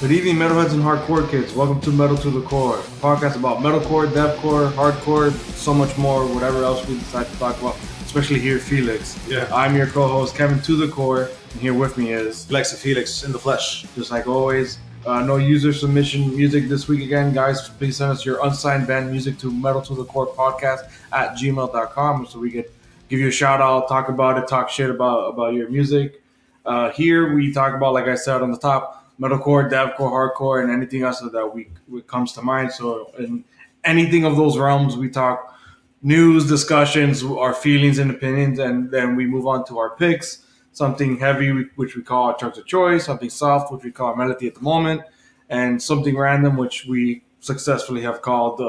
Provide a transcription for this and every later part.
Good evening, metalheads and hardcore kids. Welcome to Metal to the Core, a podcast about metalcore, deathcore, hardcore, so much more, whatever else we decide to talk about, especially here, Felix. Yeah. I'm your co-host, Kevin to the Core, and here with me is Flex and Felix in the flesh. just like always. No user submission music this week again, guys. Please send us your unsigned band music to Metal to the Core podcast at gmail.com so we could give you a shout out, talk about it, talk shit about your music. Here we talk about, like I said on the top, metalcore, deathcore, hardcore, and anything else that we comes to mind. So in anything of those realms, we talk news, discussions, our feelings and opinions, and then we move on to our picks. Something heavy, which we call Chunks of Choice, something soft, which we call Melody at the moment, and something random, which we successfully have called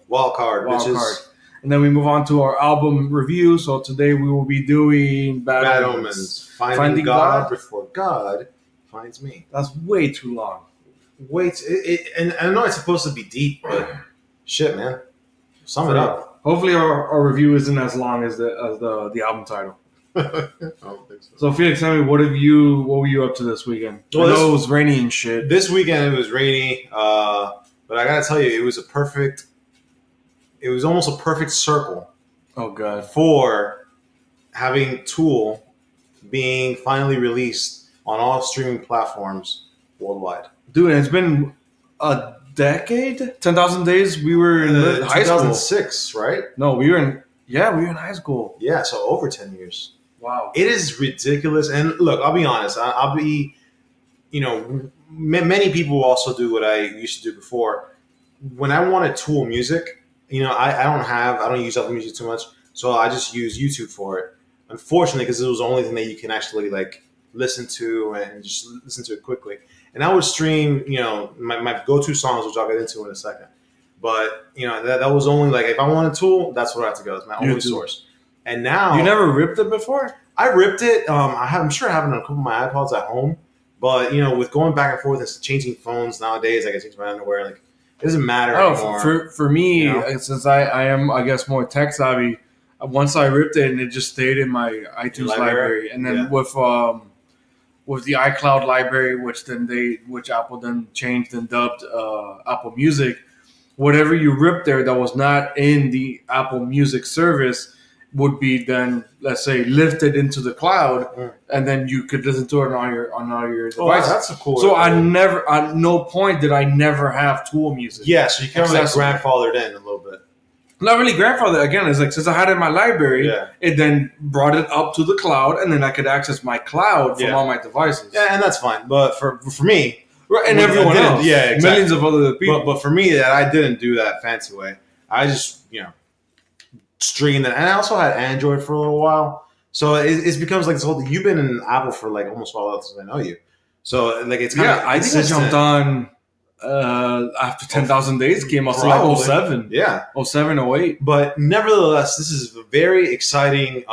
Wild card, Wild bitches. Card. And then we move on to our album review. So today we will be doing Bad Omens. Finding God before God finds me. That's way too long. Wait, and I know it's supposed to be deep, but shit, man. Sum it up. Hopefully our review isn't as long as the album title. I don't think so. So Felix, tell me, what were you up to this weekend? Well, I know it was rainy and shit. This weekend it was rainy, but I gotta tell you, it was almost a perfect circle Oh god. for having Tool being finally released on all streaming platforms worldwide. Dude, it's been a decade? 10,000 days we were in high school. 2006, right? No, we were in high school. Yeah, so over 10 years. Wow. It is ridiculous. And look, I'll be honest. I'll be, many people also do what I used to do before. When I wanted Tool music, I don't use Apple Music too much, so I just use YouTube for it. Unfortunately, because it was the only thing that you can actually listen to and just listen to it quickly. And I would stream, my go-to songs, which I'll get into in a second. But that was only if I wanted Tool, that's where I had to go. It's my only source. And now You never ripped it before? I ripped it. I'm sure I have it on a couple of my iPods at home. But with going back and forth and changing phones nowadays, I change my underwear. It doesn't matter anymore. For me, since I am, I guess, more tech savvy, once I ripped it and it just stayed in my iTunes library. And then with the iCloud library, which Apple then changed and dubbed Apple Music, whatever you ripped there that was not in the Apple Music service would be then, let's say, lifted into the cloud, and then you could listen to it on all your devices. Oh, that's a cool. So at no point did I never have Tool music. Yeah, so you kind of grandfathered in a little bit. Not really grandfather. Again, it's since I had it in my library, it then brought it up to the cloud, and then I could access my cloud from all my devices. Yeah, and that's fine. But for me, right, and everyone else, exactly. millions of other people. But for me, that I didn't do that fancy way. I just streamed it, and I also had Android for a little while. So it becomes this whole. You've been in Apple for almost all since I know you. So it's kind of I think I jumped on. After 10,000 Days came out, so 07. Yeah. 07, 08. But nevertheless, this is a very exciting,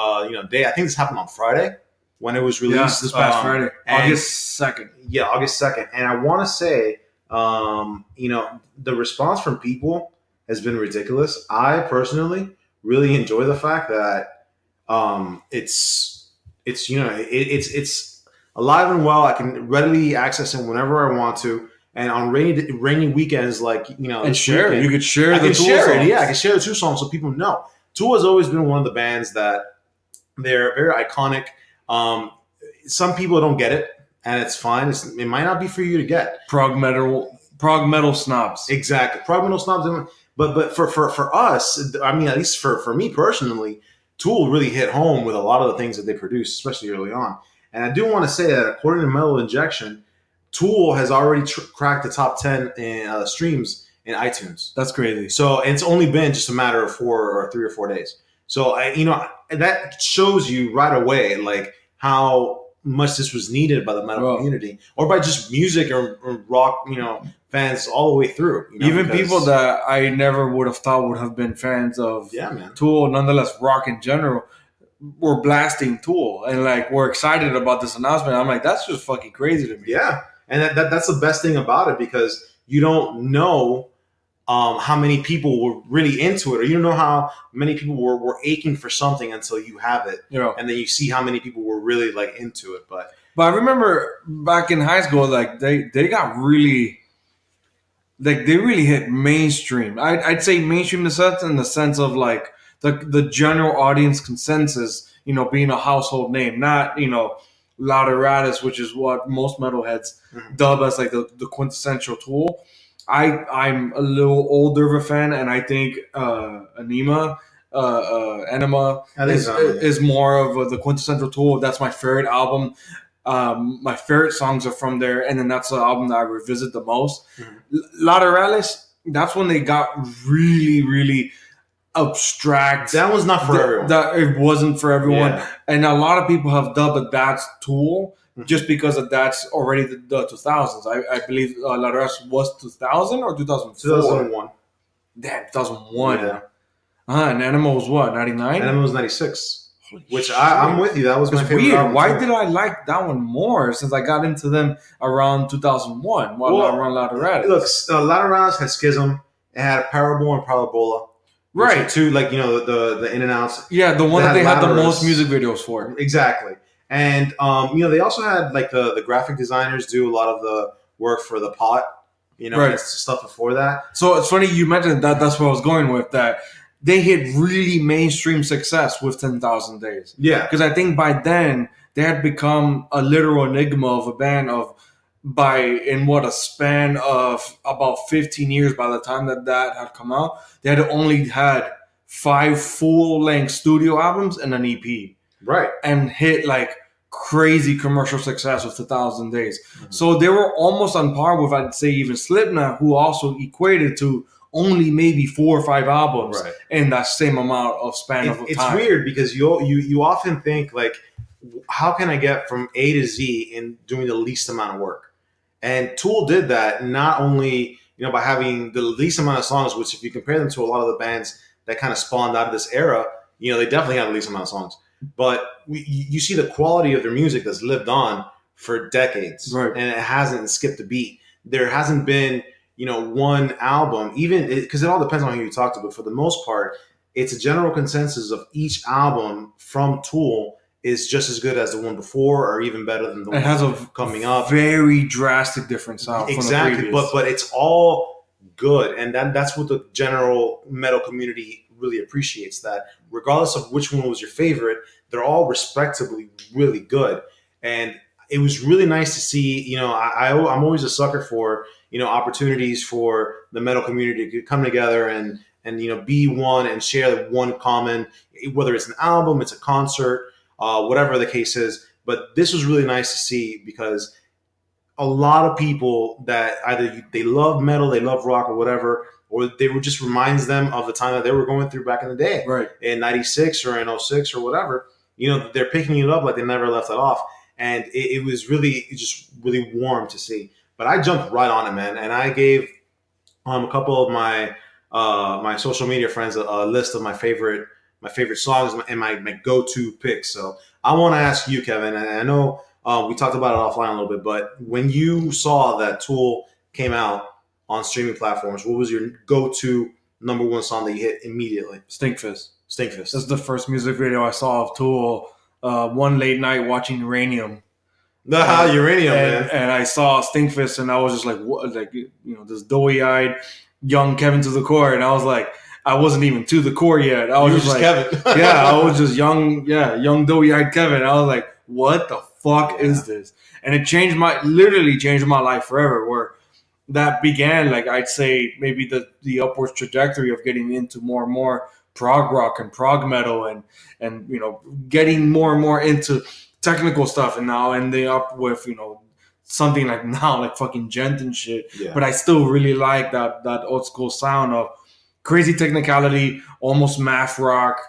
day. I think this happened on Friday when it was released. This past Friday. August 2nd. Yeah, August 2nd. And I want to say, the response from people has been ridiculous. I personally really enjoy the fact that it's alive and well. I can readily access it whenever I want to. And on rainy weekends, and share it. You could share I the can Tool share songs. it. Yeah, I can share the Tool songs so people know. Tool has always been one of the bands that they're very iconic. Some people don't get it, and it's fine. It might not be for you to get. Prog metal snobs. Exactly, prog metal snobs. But for us, I mean, at least for me personally, Tool really hit home with a lot of the things that they produced, especially early on. And I do want to say that according to Metal Injection, Tool has already cracked the top 10 in streams in iTunes. That's crazy. So it's only been just a matter of 3 or 4 days. So that shows you right away how much this was needed by the metal community, or by just music or rock, fans all the way through. Even people that I never would have thought would have been fans of Tool, nonetheless rock in general, were blasting Tool and were excited about this announcement. I'm like, that's just fucking crazy to me. Yeah. And that's the best thing about it, because you don't know how many people were really into it, or you don't know how many people were aching for something until you have it, and then you see how many people were really into it. But But I remember back in high school, like they got really, like they really hit mainstream. I'd say mainstream in the sense of like the general audience consensus, you know, being a household name, not, you know, Lauderatus, which is what most metalheads dub as like the quintessential Tool. I'm a little older of a fan, and I think Enema I think so, yeah. is more of the quintessential Tool. That's my favorite album. My favorite songs are from there, and then that's the album that I revisit the most. Laterales, that's when they got really, really abstract. That was not for everyone. That it wasn't for everyone, Yeah. and a lot of people have dubbed that that's Tool just because of that's already the 2000s. I believe Laterales was 2000 or 2004. 2001. Damn, 2001. Yeah. And Enema was what, 99? Enema was 96. Which Shit. I'm with you. That was my It's favorite weird. album Why too. did I like that one more since I got into them around 2001? Around Laterales. Look, Laterales had Schism. It had Parable and Parabola. Which Right. are two, like, you know, the in and outs. Yeah, the one that they had the Laterales. most music videos for. Exactly. And you know, they also had like the graphic designers do a lot of the work for the pot, you know, Right. and stuff before that. So it's funny you mentioned that. That's what I was going with. That they hit really mainstream success with 10,000 Days. Yeah. Because I think by then they had become a literal enigma of a band a span of about 15 years by the time that had come out. They had only had 5 full-length studio albums and an EP. Right. And hit like crazy commercial success with 1,000 Days. So they were almost on par with, I'd say, even Slipknot, who also equated to only maybe 4 or 5 albums Right. in that same amount of span of It's time. weird because you often think like, how can I get from A to Z in doing the least amount of work? And Tool did that not only, you know, by having the least amount of songs, which if you compare them to a lot of the bands that kind of spawned out of this era, you know, they definitely have the least amount of songs. But you see the quality of their music that's lived on for decades, Right. and it hasn't skipped a beat. There hasn't been, you know, one album, even because it all depends on who you talk to, but for the most part, it's a general consensus of each album from Tool is just as good as the one before, or even better than the It one has a coming up. very drastic different sound Exactly, from the previous. but it's all good, and that's what the general metal community really appreciates. That regardless of which one was your favorite, they're all respectably really good, and it was really nice to see. You know, I'm always a sucker for, you know, opportunities for the metal community to come together and you know, be one and share one common, whether it's an album, it's a concert, whatever the case is. But this was really nice to see because a lot of people that either they love metal, they love rock or whatever, or they were just reminds them of the time that they were going through back in the day, Right. in 96 or in 06 or whatever. You know, they're picking it up like they never left it off. And it was really just really warm to see. But I jumped right on it, man. And I gave a couple of my my social media friends a list of my favorite songs and my go-to picks. So I want to ask you, Kevin, and I know we talked about it offline a little bit, but when you saw that Tool came out on streaming platforms, what was your go-to number one song that you hit immediately? Stinkfist. Stinkfist. That's the first music video I saw of Tool. One late night watching Uranium. Uranium, man. And I saw Stinkfist, and I was just like, what? Like, you know, this doughy-eyed young Kevin to the core, and I was like, I wasn't even to the core yet. I was You just like, Kevin. yeah, I was just young doughy-eyed Kevin. I was like, what the fuck is this? And it literally changed my life forever. Where that began, like, I'd say maybe the upwards trajectory of getting into more and more prog rock and prog metal and you know, getting more and more into technical stuff, and now ending up with, you know, something like now like fucking Gent and shit. Yeah. But I still really like that old school sound of crazy technicality, almost math rock,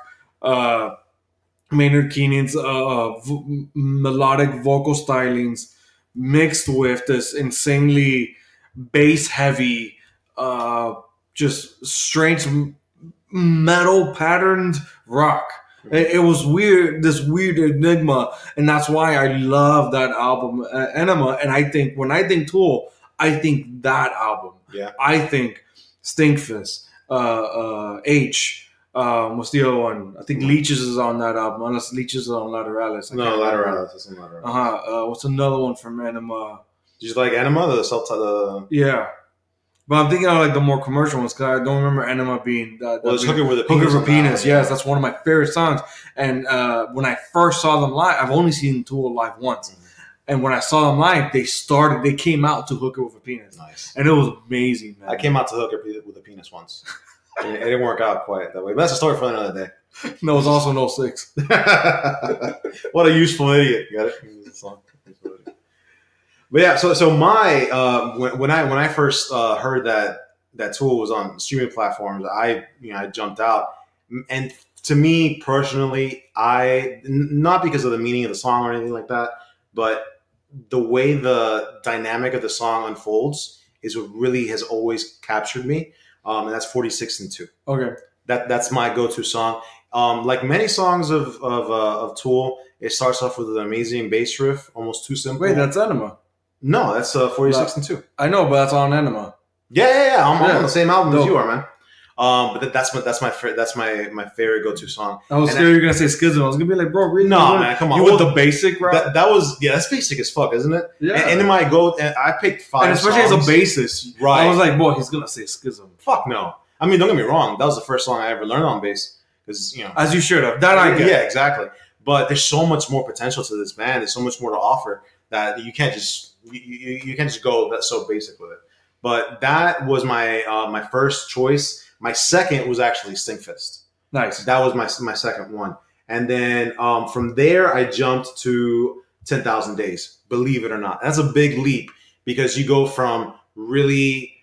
Maynard Keenan's melodic vocal stylings mixed with this insanely bass heavy, just strange metal patterned rock. It was weird, this weird enigma, and that's why I love that album, Enema. And I think when I think Tool, I think that album. Yeah. I think Stinkfist, H, What's the other one? I think Leeches is on that album. Unless Leeches is on Lateralis. No, Lateralis. That's on Lateralis. What's another one from Enema? Did you like Enema? The Yeah. But I'm thinking of like the more commercial ones because I don't remember Enema being that. Well, it's Hooker with a Hooker Penis. for Penis. Yes, that's one of my favorite songs. And when I first saw them live, I've only seen Tool live once. Mm-hmm. And when I saw them live, they came out to Hooker with a Penis. Nice. And it was amazing, man. I came out to Hooker with a penis once. It didn't work out quite that way. But that's a story for another day. No, it was also no 6. What a useful idiot. Got it? But yeah, so my when I first heard that Tool was on streaming platforms, I jumped out. And to me personally, not because of the meaning of the song or anything like that, but the way the dynamic of the song unfolds is what really has always captured me. And that's 46 and 2. Okay. That's my go-to song. Like many songs of Tool, it starts off with an amazing bass riff, almost too simple. Wait, that's Enema. No, that's 46 and 2. I know, but that's on Enema. Yeah. I'm on the same album as you are, man. But that's my favorite go-to song. I was scared you were gonna say Schism. I was gonna be like, bro, really? No, man, come on. You with the basic, right? That's basic as fuck, isn't it? Yeah. And in I picked 5 and especially songs. as a bassist, Right? I was like, boy, he's gonna say Schism. Fuck no. I mean, don't get me wrong. That was the first song I ever learned on bass. Because as you should have. That I get. Yeah, exactly. But there's so much more potential to this band. There's so much more to offer that you can't just you can't just go that so basic with it. But that was my my first choice. My second was actually Stinkfist. Nice. That was my second one. And then from there, I jumped to 10,000 Days. Believe it or not, that's a big leap because you go from really,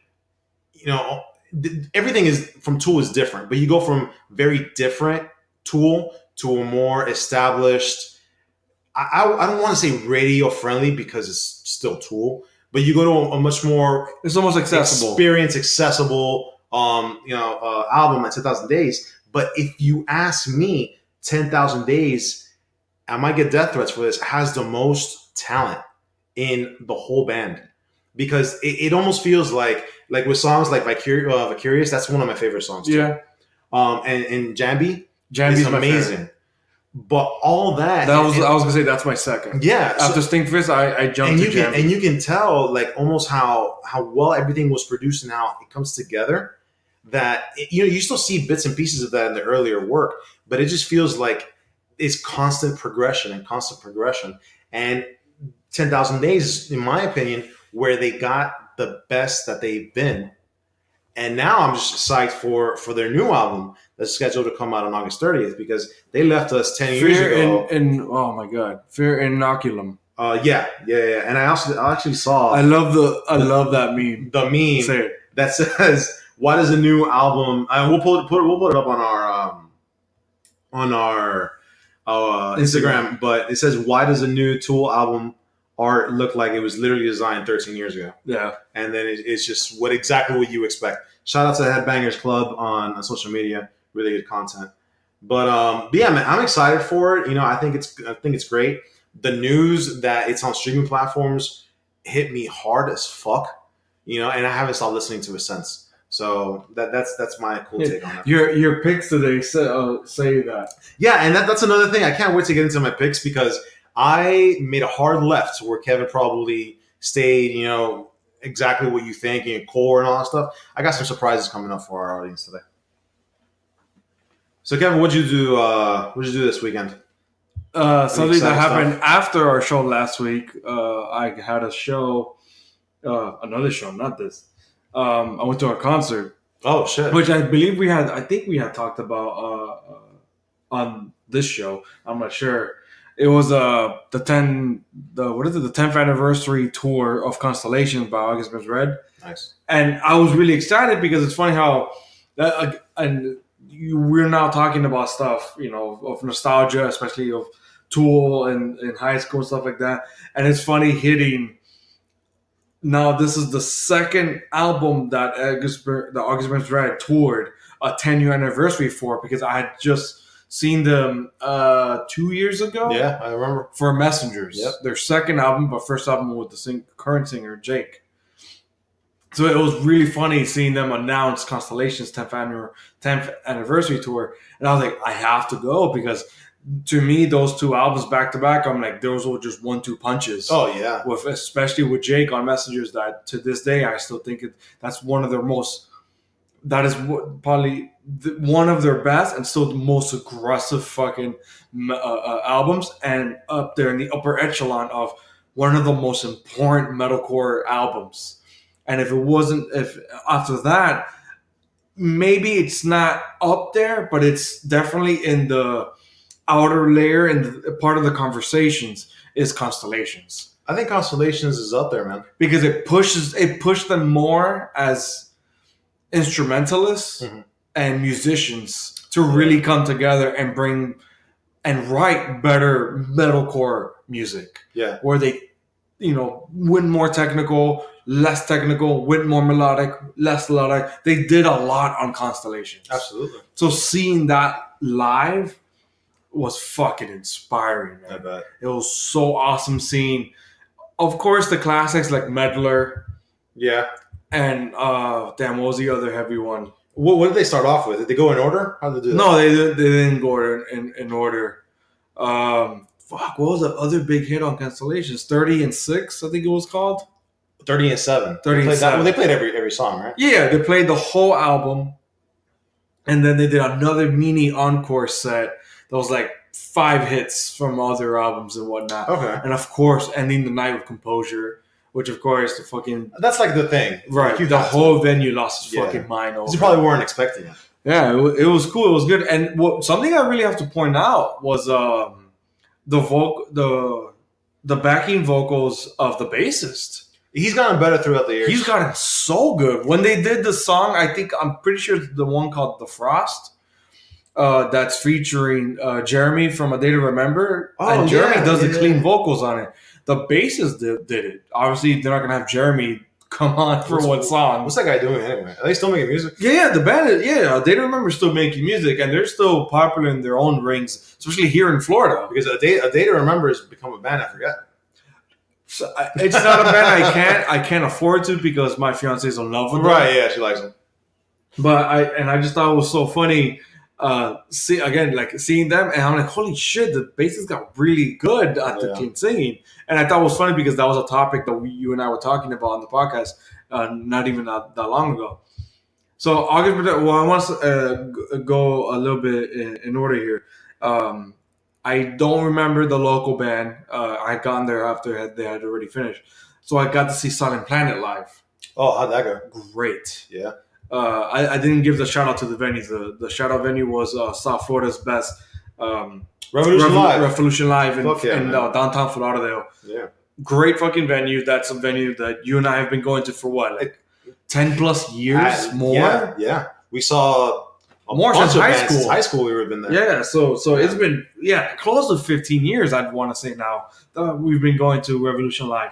everything is from Tool is different, but you go from very different Tool to a more established. I don't want to say radio friendly because it's still Tool, but you go to a much more it's almost accessible, accessible album at 10,000 Days. But if you ask me, 10,000 Days, I might get death threats for this, has the most talent in the whole band because it almost feels like with songs like Vicarious, that's one of my favorite songs too. Yeah. And Jambi is amazing. But all that I was gonna say that's my second. Yeah. After Stinkfist, I jumped to Jambi. And you can tell like almost how well everything was produced and how it comes together. That you still see bits and pieces of that in the earlier work, but it just feels like it's constant progression. And 10,000 Days, in my opinion, where they got the best that they've been. And now I'm just psyched for their new album that's scheduled to come out on August 30th because they left us 10 years ago. Oh my God, Fear Inoculum. Yeah. And I actually saw. I love that meme. The meme Say it. That says, "Why does a new album?" We'll put it up on our Instagram. But it says, "Why does a new Tool album art look like it was literally designed 13 years ago?" Yeah. And then it's just exactly what you expect. Shout out to Headbangers Club on social media. Really good content. But yeah, man, I'm excited for it. I think it's great. The news that it's on streaming platforms hit me hard as fuck. And I haven't stopped listening to it since. So that's my cool take on that. Your picks today say that. Yeah, and that's another thing. I can't wait to get into my picks because I made a hard left where Kevin probably stayed, exactly what you think, core and all that stuff. I got some surprises coming up for our audience today. So Kevin, what'd you do this weekend? Something that happened after our show last week. I had a show, another show, not this. I went to a concert. Oh shit! Which I believe I think we had talked about on this show. I'm not sure. It was the 10th anniversary tour of Constellations by August Burns Red. Nice. And I was really excited because it's funny how we're now talking about stuff, of nostalgia, especially of Tool and in high school and stuff like that. And it's funny hitting. Now this is the second album that August Burns Red toured a 10-year anniversary for because I had just seen them 2 years ago. Yeah, I remember. For Messengers. Yep. Their second album, but first album with the current singer, Jake. So it was really funny seeing them announce Constellation's 10th anniversary tour, and I was like, I have to go because to me those two albums back to back, I'm like those were just 1-2 punches. Oh yeah, With especially with Jake on Messengers, that to this day I still think that's one of their most. That is probably one of their best and still the most aggressive fucking albums, and up there in the upper echelon of one of the most important metalcore albums. And if after that, maybe it's not up there, but it's definitely in the outer layer and part of the conversations is Constellations. I think Constellations is up there, man. Because it pushed them more as instrumentalists and musicians to really come together and bring and write better metalcore music. Yeah. Where they, went more technical, less technical, went more melodic, less melodic. They did a lot on Constellations. Absolutely. So seeing that live was fucking inspiring, man. I bet. It was so awesome seeing, of course, the classics like Meddler. Yeah. And what was the other heavy one? What did they start off with? Did they go in order? How did they do that? No, they didn't go in order. What was the other big hit on Constellations? 30 and 6, I think it was called. 30 and 7. 30 and 7. They played every song, right? Yeah, they played the whole album, and then they did another mini encore set that was like 5 hits from other albums and whatnot. Okay. And of course, ending the night with Composure, which of course the fucking that's like the thing, right? The whole venue lost its fucking mind over. You probably weren't expecting it. Yeah, it was cool. It was good. And something I really have to point out was the backing vocals of the bassist. He's gotten better throughout the years. He's gotten so good. When they did the song, I'm pretty sure it's the one called "The Frost." That's featuring Jeremy from A Day to Remember, and Jeremy does the clean vocals on it. The bassist did it. Obviously, they're not gonna have Jeremy come on for one song. What's that guy doing anyway? Are they still making music? Yeah, the band is, They Remember still making music, and they're still popular in their own rings, especially here in Florida. Because A Day to Remember has become a band I forget. So it's not a band I can't afford to because my fiance is in love with them. Right? Yeah, she likes them. But I just thought it was so funny. Seeing them, and I'm like, holy shit, the bassist got really good at the clean singing. And I thought it was funny because that was a topic that you and I were talking about on the podcast not even that long ago. So August, I want to go a little bit in order here. I don't remember the local band. I had gotten there after they had already finished. So I got to see Silent Planet live. Oh, how'd that go? Great. Yeah. I didn't give the shout out to the venue. The shout out venue was South Florida's best Revolution Live in downtown Fort Lauderdale. Yeah. Great fucking venue. That's a venue that you and I have been going to for what, like 10 plus years more? Yeah. We saw more since high school. Since high school, we've been there. Yeah, so it's been close to 15 years. I'd want to say now that we've been going to Revolution Live,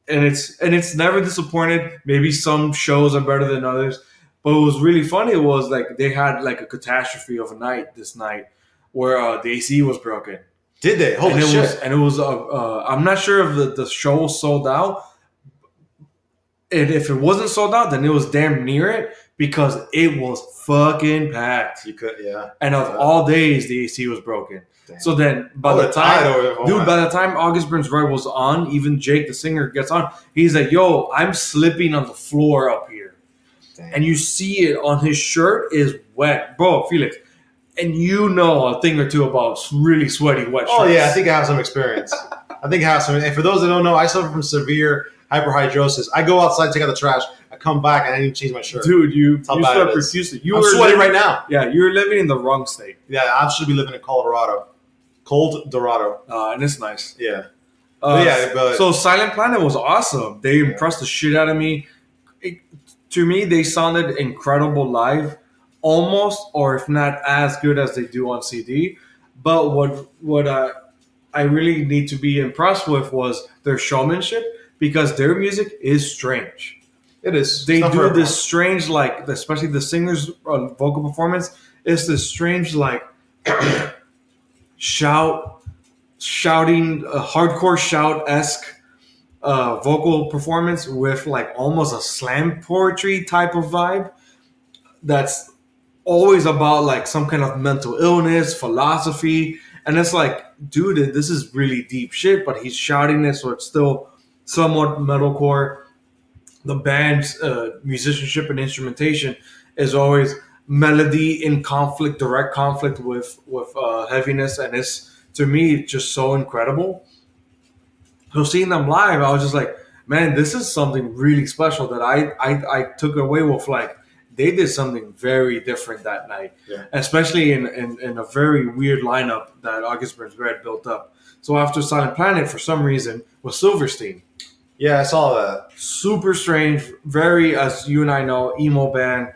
and it's never disappointed. Maybe some shows are better than others, but what was really funny was like they had like a catastrophe of a night this night where the AC was broken. Did they? Holy shit! And it was I'm not sure if the show was sold out. And if it wasn't sold out, then it was damn near it because it was fucking packed. You could, yeah. And of all days, the AC was broken. Damn. So then, by the time August Burns Red was on, even Jake, the singer, gets on. He's like, "Yo, I'm slipping on the floor up here," and you see it on his shirt is wet, bro, Felix. And you know a thing or two about really sweaty wet shirts. Oh yeah, I think I have some experience. And for those that don't know, I suffer from severe hyperhidrosis. I go outside, take out the trash. I come back and I need to change my shirt. Dude, you sweat profusely. I'm sweating right now. Yeah, you're living in the wrong state. Yeah, I should be living in Colorado. Cold Dorado. And it's nice. Yeah. So Silent Planet was awesome. They impressed the shit out of me. To me, they sounded incredible live. Almost, or if not as good as they do on CD. But what I really need to be impressed with was their showmanship, because their music is strange. It is. They do this strange, like, especially the singer's vocal performance, is this strange, like, shouting, hardcore shout-esque vocal performance with like almost a slam poetry type of vibe. That's always about like some kind of mental illness, philosophy, and it's like, dude, this is really deep shit. But he's shouting it, so it's still somewhat metalcore. The band's musicianship and instrumentation is always melody in conflict, direct conflict with heaviness, and it's to me just so incredible. So seeing them live, I was just like, man, this is something really special that I took away with like they did something very different that night, Yeah. especially in a very weird lineup that August Burns Red built up. So after Silent Planet, for some reason, was Silverstein. Yeah, I saw that. Super strange, very, as you and I know, emo band,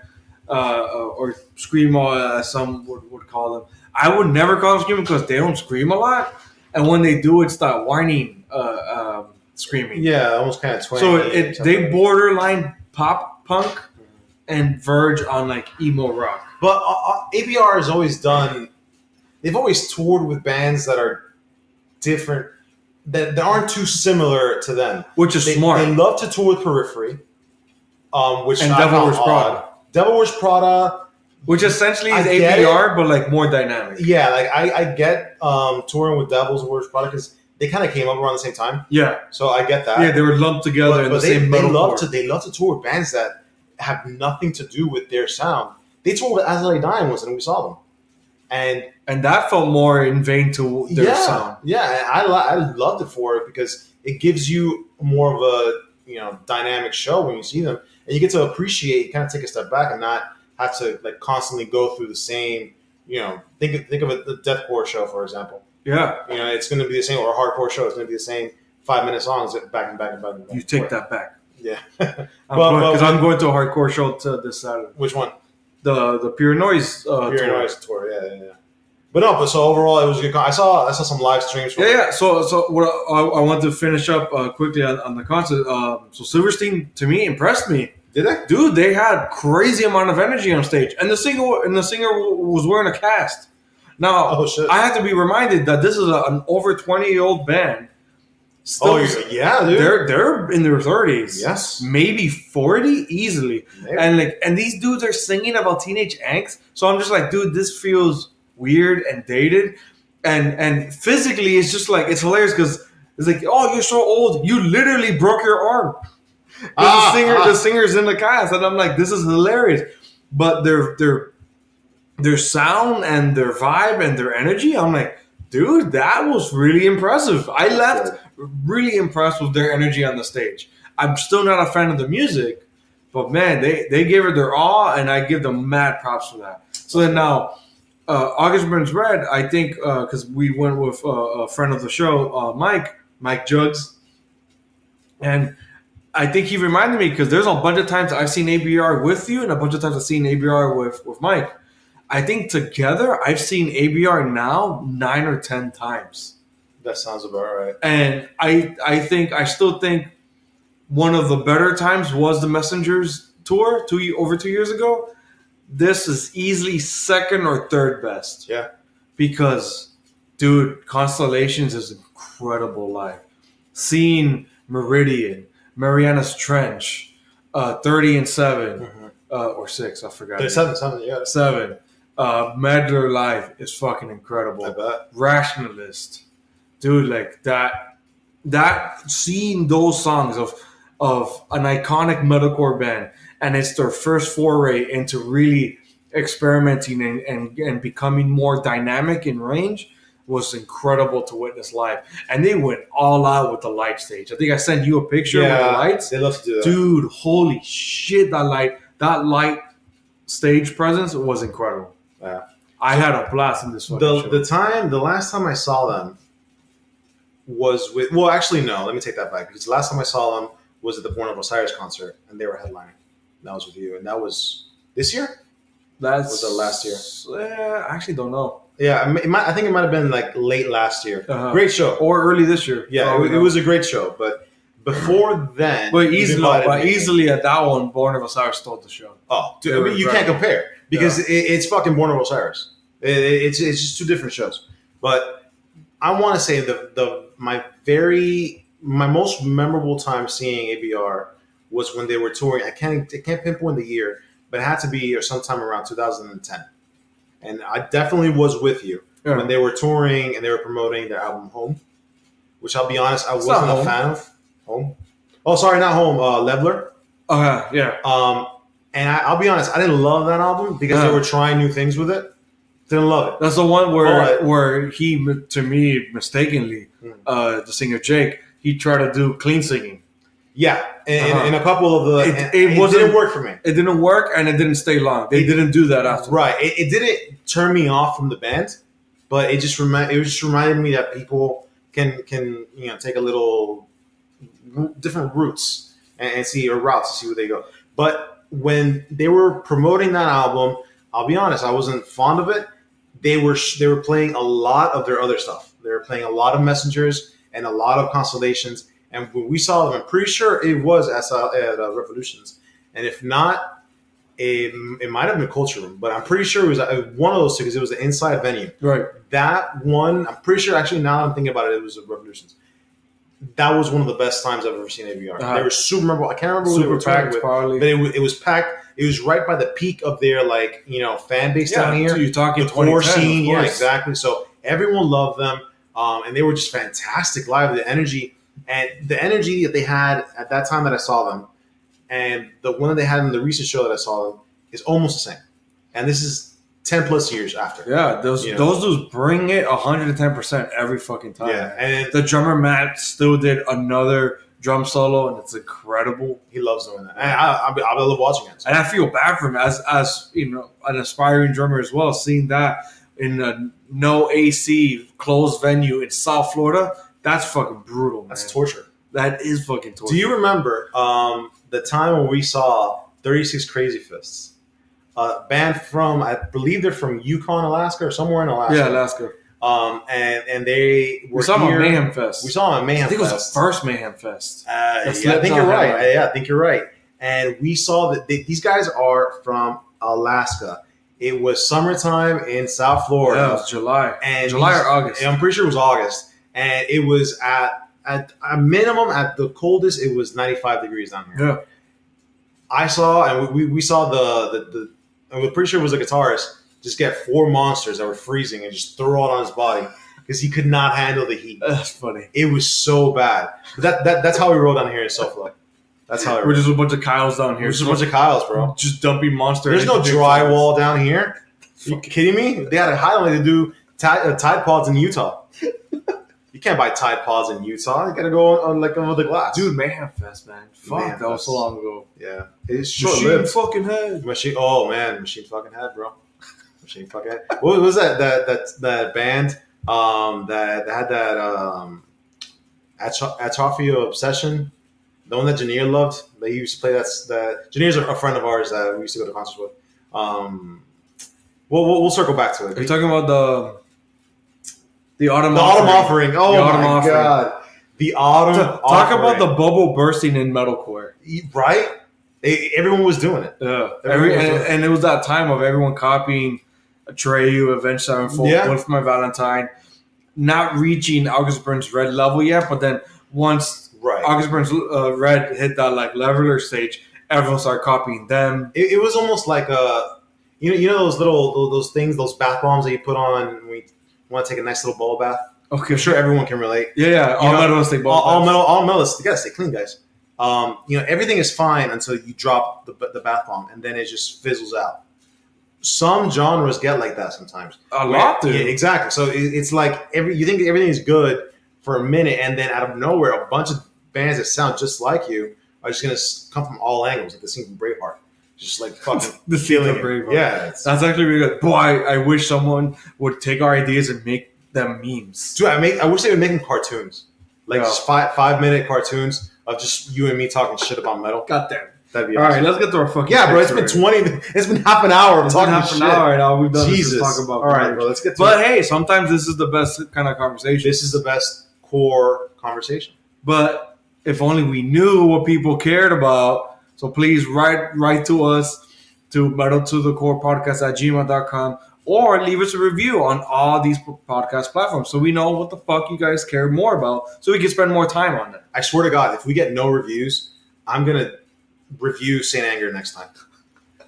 or screamo, as some would call them. I would never call them screamo because they don't scream a lot, and when they do, it's that whining screaming. Yeah, almost kind of twangy. So they borderline pop punk and verge on like emo rock, But ABR has always done. They've always toured with bands that are different, that aren't too similar to them. which is They smart. love to tour with Periphery, which And I Devil found Wears Prada. odd. Devil Wears Prada. Which essentially I is get ABR, but like more dynamic. Yeah, like I get touring with Devil's Wears Prada because they kind of came up around the same time, Yeah, so I get that. yeah, they were lumped together in the same they metal. love to tour with bands that have nothing to do with their sound. They toured with As I Dying once, and we saw them, and that felt more in vein to their sound. yeah, I loved it for it because it gives you more of a dynamic show when you see them, and you get to appreciate, kind of take a step back and not have to like constantly go through the same. Think of the deathcore show, for example. Yeah, It's going to be the same, or a hardcore show. It's going to be the same 5-minute songs back and back and back and back. you take that back. Yeah. Because I'm going to a hardcore show this Saturday. Which one? The Pure Noise Pure tour. Noise tour. Yeah. But so overall, it was a good. I saw some live streams. From Yeah. So what I want to finish up quickly on the concert. So Silverstein to me impressed me. Did they? Dude, they had crazy amount of energy on stage, and the singer was wearing a cast. Now, Oh shit. I have to be reminded that this is an over 20-year-old band. Still, Yeah, dude. they're in their 30s. Yes. Maybe 40 easily. Maybe. And these dudes are singing about teenage angst. So I'm just like, dude, this feels weird and dated. And physically, it's just like, it's hilarious because it's like, oh, you're so old. You literally broke your arm. The singer's in the cast. And I'm like, this is hilarious. But their sound and their vibe and their energy, I'm like, dude, that was really impressive. I left really impressed with their energy on the stage. I'm still not a fan of the music, but man, they gave it their all, and I give them mad props for that. So then now, August Burns Red, I think, because we went with a friend of the show, Mike Jugs, and I think he reminded me because there's a bunch of times I've seen ABR with you, and a bunch of times I've seen ABR with Mike. I think together I've seen ABR now 9 or 10 times. That sounds about right. And I still think one of the better times was the Messengers tour over 2 years ago. This is easily second or third best. Yeah. Because, dude, Constellations is incredible live. Seeing Meridian, Mariana's Trench, 30 and 7, or 6, I forgot. There's 7, yeah. 7. Meddler Live is fucking incredible. I bet. Rationalist. Dude, like that seeing those songs of an iconic metalcore band, and it's their first foray into really experimenting and becoming more dynamic in range was incredible to witness live. And they went all out with the light stage. I think I sent you a picture with the lights. They love to do that. Dude, holy shit, that light stage presence was incredible. Yeah. I had a blast in this fucking show. The last time I saw them was with. Well, actually, no. Let me take that back because the last time I saw them was at the Born of Osiris concert, and they were headlining. That was with you, and that was this year. Was that last year? I actually don't know. Yeah, I think it might have been like late last year. Great show, or early this year. Yeah, it was a great show, but before then, but easily at that one, Born of Osiris stole the show. Oh, dude, I mean, you can't compare because it's fucking Born of Osiris. It's just two different shows. But I want to say my very my most memorable time seeing ABR was when they were touring. I can't pinpoint the year, but it had to be or sometime around 2010. And I definitely was with you when they were touring and they were promoting their album Home, which I'll be honest, I wasn't a fan of. Home. Oh, sorry, not Home. Leveler. Oh yeah. And I'll be honest, I didn't love that album because they were trying new things with it. Didn't love it. That's the one where he, to me, mistakenly, the singer Jake, he tried to do clean singing. Yeah, and a couple of the it didn't work for me. It didn't work, and it didn't stay long. They didn't do that after. Right. It didn't turn me off from the band, but it just reminded me that people can take a little different routes and see or routes to see where they go. But when they were promoting that album, I'll be honest, I wasn't fond of it. They were playing a lot of their other stuff. They were playing a lot of Messengers and a lot of Constellations. And when we saw them, I'm pretty sure it was at Revolutions. And if not, it might have been Culture Room. But I'm pretty sure it was one of those two because it was an inside venue. Right. That one, I'm pretty sure, actually, now that I'm thinking about it, it was at Revolutions. That was one of the best times I've ever seen ABR. They were super memorable. I can't remember who they were packed with, probably. But it was packed. It was right by the peak of their fan base down here. So you're talking the core scene, yeah, exactly. So everyone loved them, and they were just fantastic live. The energy that they had at that time that I saw them, and the one that they had in the recent show that I saw them is almost the same. And this is 10 plus years after. Yeah, those dudes bring it 110% every fucking time. Yeah, and the drummer Matt still did another drum solo, and it's incredible. He loves doing that. And I love watching it. And I feel bad for him as an aspiring drummer as well, seeing that in a no AC closed venue in South Florida. That's fucking brutal, man. That's torture. That is fucking torture. Do you remember the time when we saw 36 Crazy Fists? A band from, I believe they're from Yukon, Alaska, or somewhere in Alaska. Yeah, Alaska. And they were We saw them at Mayhem Fest. We saw them at Mayhem Fest. I think it was the first Mayhem Fest. I think you're right. Yeah, I think you're right. And we saw that these guys are from Alaska. It was summertime in South Florida. Yeah, it was July. And July or August. I'm pretty sure it was August. And it was at a minimum, at the coldest, it was 95 degrees down here. Yeah. I saw, and we saw the and we're pretty sure it was a guitarist, just get 4 monsters that were freezing and just throw it on his body because he could not handle the heat. That's funny. It was so bad. But that's how we roll down here in SoFlo. That's how we're just a bunch of Kyles down here. We're just a bunch of Kyles, bro. Just dumping monsters. There's no drywall down here. Are you kidding me? They had a highlight to do Tide Pods in Utah. You can't buy Tide Pods in Utah. You gotta go on over the glass. Dude, Mayhem Fest, man. Fuck, Mayhem that was Fest. so long ago. Yeah. It's short-lived. Machine fucking Head. Machine fucking Head, bro. Machine fucking Head. What was that band that had that Atrophia Obsession? The one that Janier loved. They used to play that. Janier's a friend of ours that we used to go to concerts with. We'll circle back to it. Are you talking about the autumn offering? Oh the autumn my offering. God. The autumn Talk offering. about the bubble bursting in metalcore. Right? Everyone was doing it. Yeah. And it was that time of everyone copying Atreyu, Avenged Sevenfold, Wolf My Valentine, not reaching August Burns Red level yet, but then once August Burns Red hit that leveler stage, everyone started copying them. It was almost like you know those things, those bath bombs that you put on when you want to take a nice little bubble bath. Okay, I'm sure everyone can relate. Yeah. All metal. All metal. You gotta stay clean, guys. Everything is fine until you drop the bath bomb, and then it just fizzles out. Some genres get like that sometimes. A lot do. Yeah, exactly. So it's like you think everything is good for a minute, and then out of nowhere, a bunch of bands that sound just like you are just gonna come from all angles, like the scene from Braveheart. Just like fucking the feeling of Braveheart. Yeah, that's actually really good. Boy, I wish someone would take our ideas and make them memes. Dude, I wish they would make them cartoons, just 5-minute cartoons of just you and me talking shit about metal. God damn. That'd be all awesome. right. Let's get to our fucking. Yeah, bro. It's been half an hour of talking half shit. An hour now. We've done Jesus. This to talk about. All right, bro. Let's get to it. But hey, sometimes this is the best kind of conversation. This is the best core conversation. But if only we knew what people cared about. So please write to us to metaltothecorepodcast@gmail.com or leave us a review on all these podcast platforms so we know what the fuck you guys care more about so we can spend more time on it. I swear to God, if we get no reviews, I'm going to review Saint Anger next time.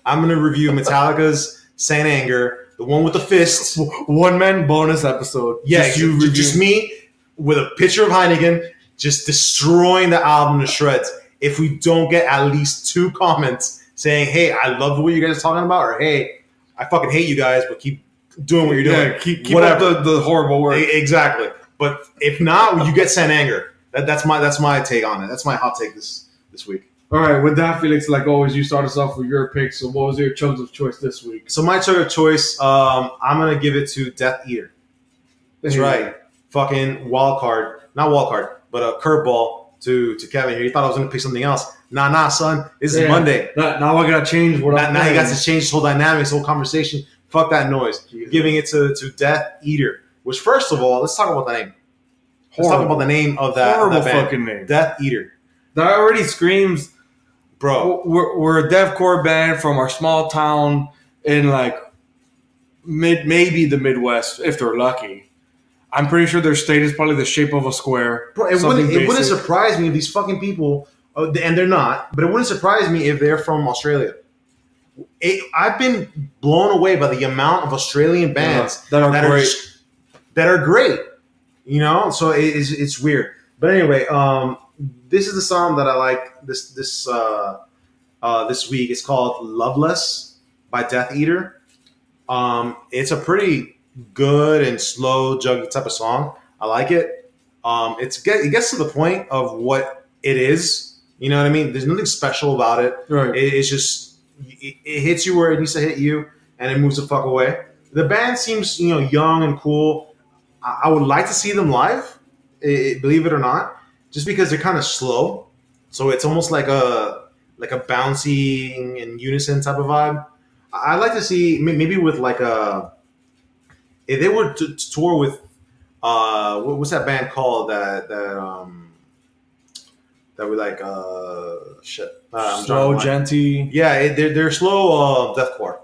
I'm going to review Metallica's Saint Anger, the one with the fist. One man bonus episode. Yeah, just me with a picture of Heineken just destroying the album to shreds. If we don't get at least 2 comments saying, hey, I love what you guys are talking about, or hey, I fucking hate you guys, but keep doing what you're doing. Yeah, keep up the horrible work. Exactly. But if not, you get Saint Anger. That's my take on it. That's my hot take this week. All right, with that, Felix, like always, you start us off with your picks. So what was your chunk of choice this week? So my chunk of choice, I'm going to give it to Death Eater. That's right. Fucking wild card. Not wild card, but a curveball to Kevin here. He thought I was going to pick something else. Nah, son. This is Monday. Now I got to change what I'm Now you got to change this whole dynamic, this whole conversation. Fuck that noise. You're giving it to Death Eater. Which, first of all, let's talk about the name. Let's talk about the name of that horrible band. Fucking name. Death Eater. That already screams, bro. We're a deathcore band from our small town in like maybe the Midwest, if they're lucky. I'm pretty sure their state is probably the shape of a square. Bro, it wouldn't surprise me if these fucking people, and they're not, but it wouldn't surprise me if they're from Australia. I've been blown away by the amount of Australian bands that are great. You know, so it's weird. But anyway, this is the song that I like this week. It's called "Loveless" by Death Eater. It's a pretty good and slow, juggy type of song. I like it. It gets to the point of what it is. You know what I mean? There's nothing special about it. Right. It's just it hits you where it needs to hit you, and it moves the fuck away. The band seems young and cool. I would like to see them live, believe it or not, just because they're kind of slow. So it's almost like a bouncing in unison type of vibe. I'd like to see maybe with like a. If they were to tour with, what's that band called that we like? Slow, Genty. Yeah, they're slow deathcore.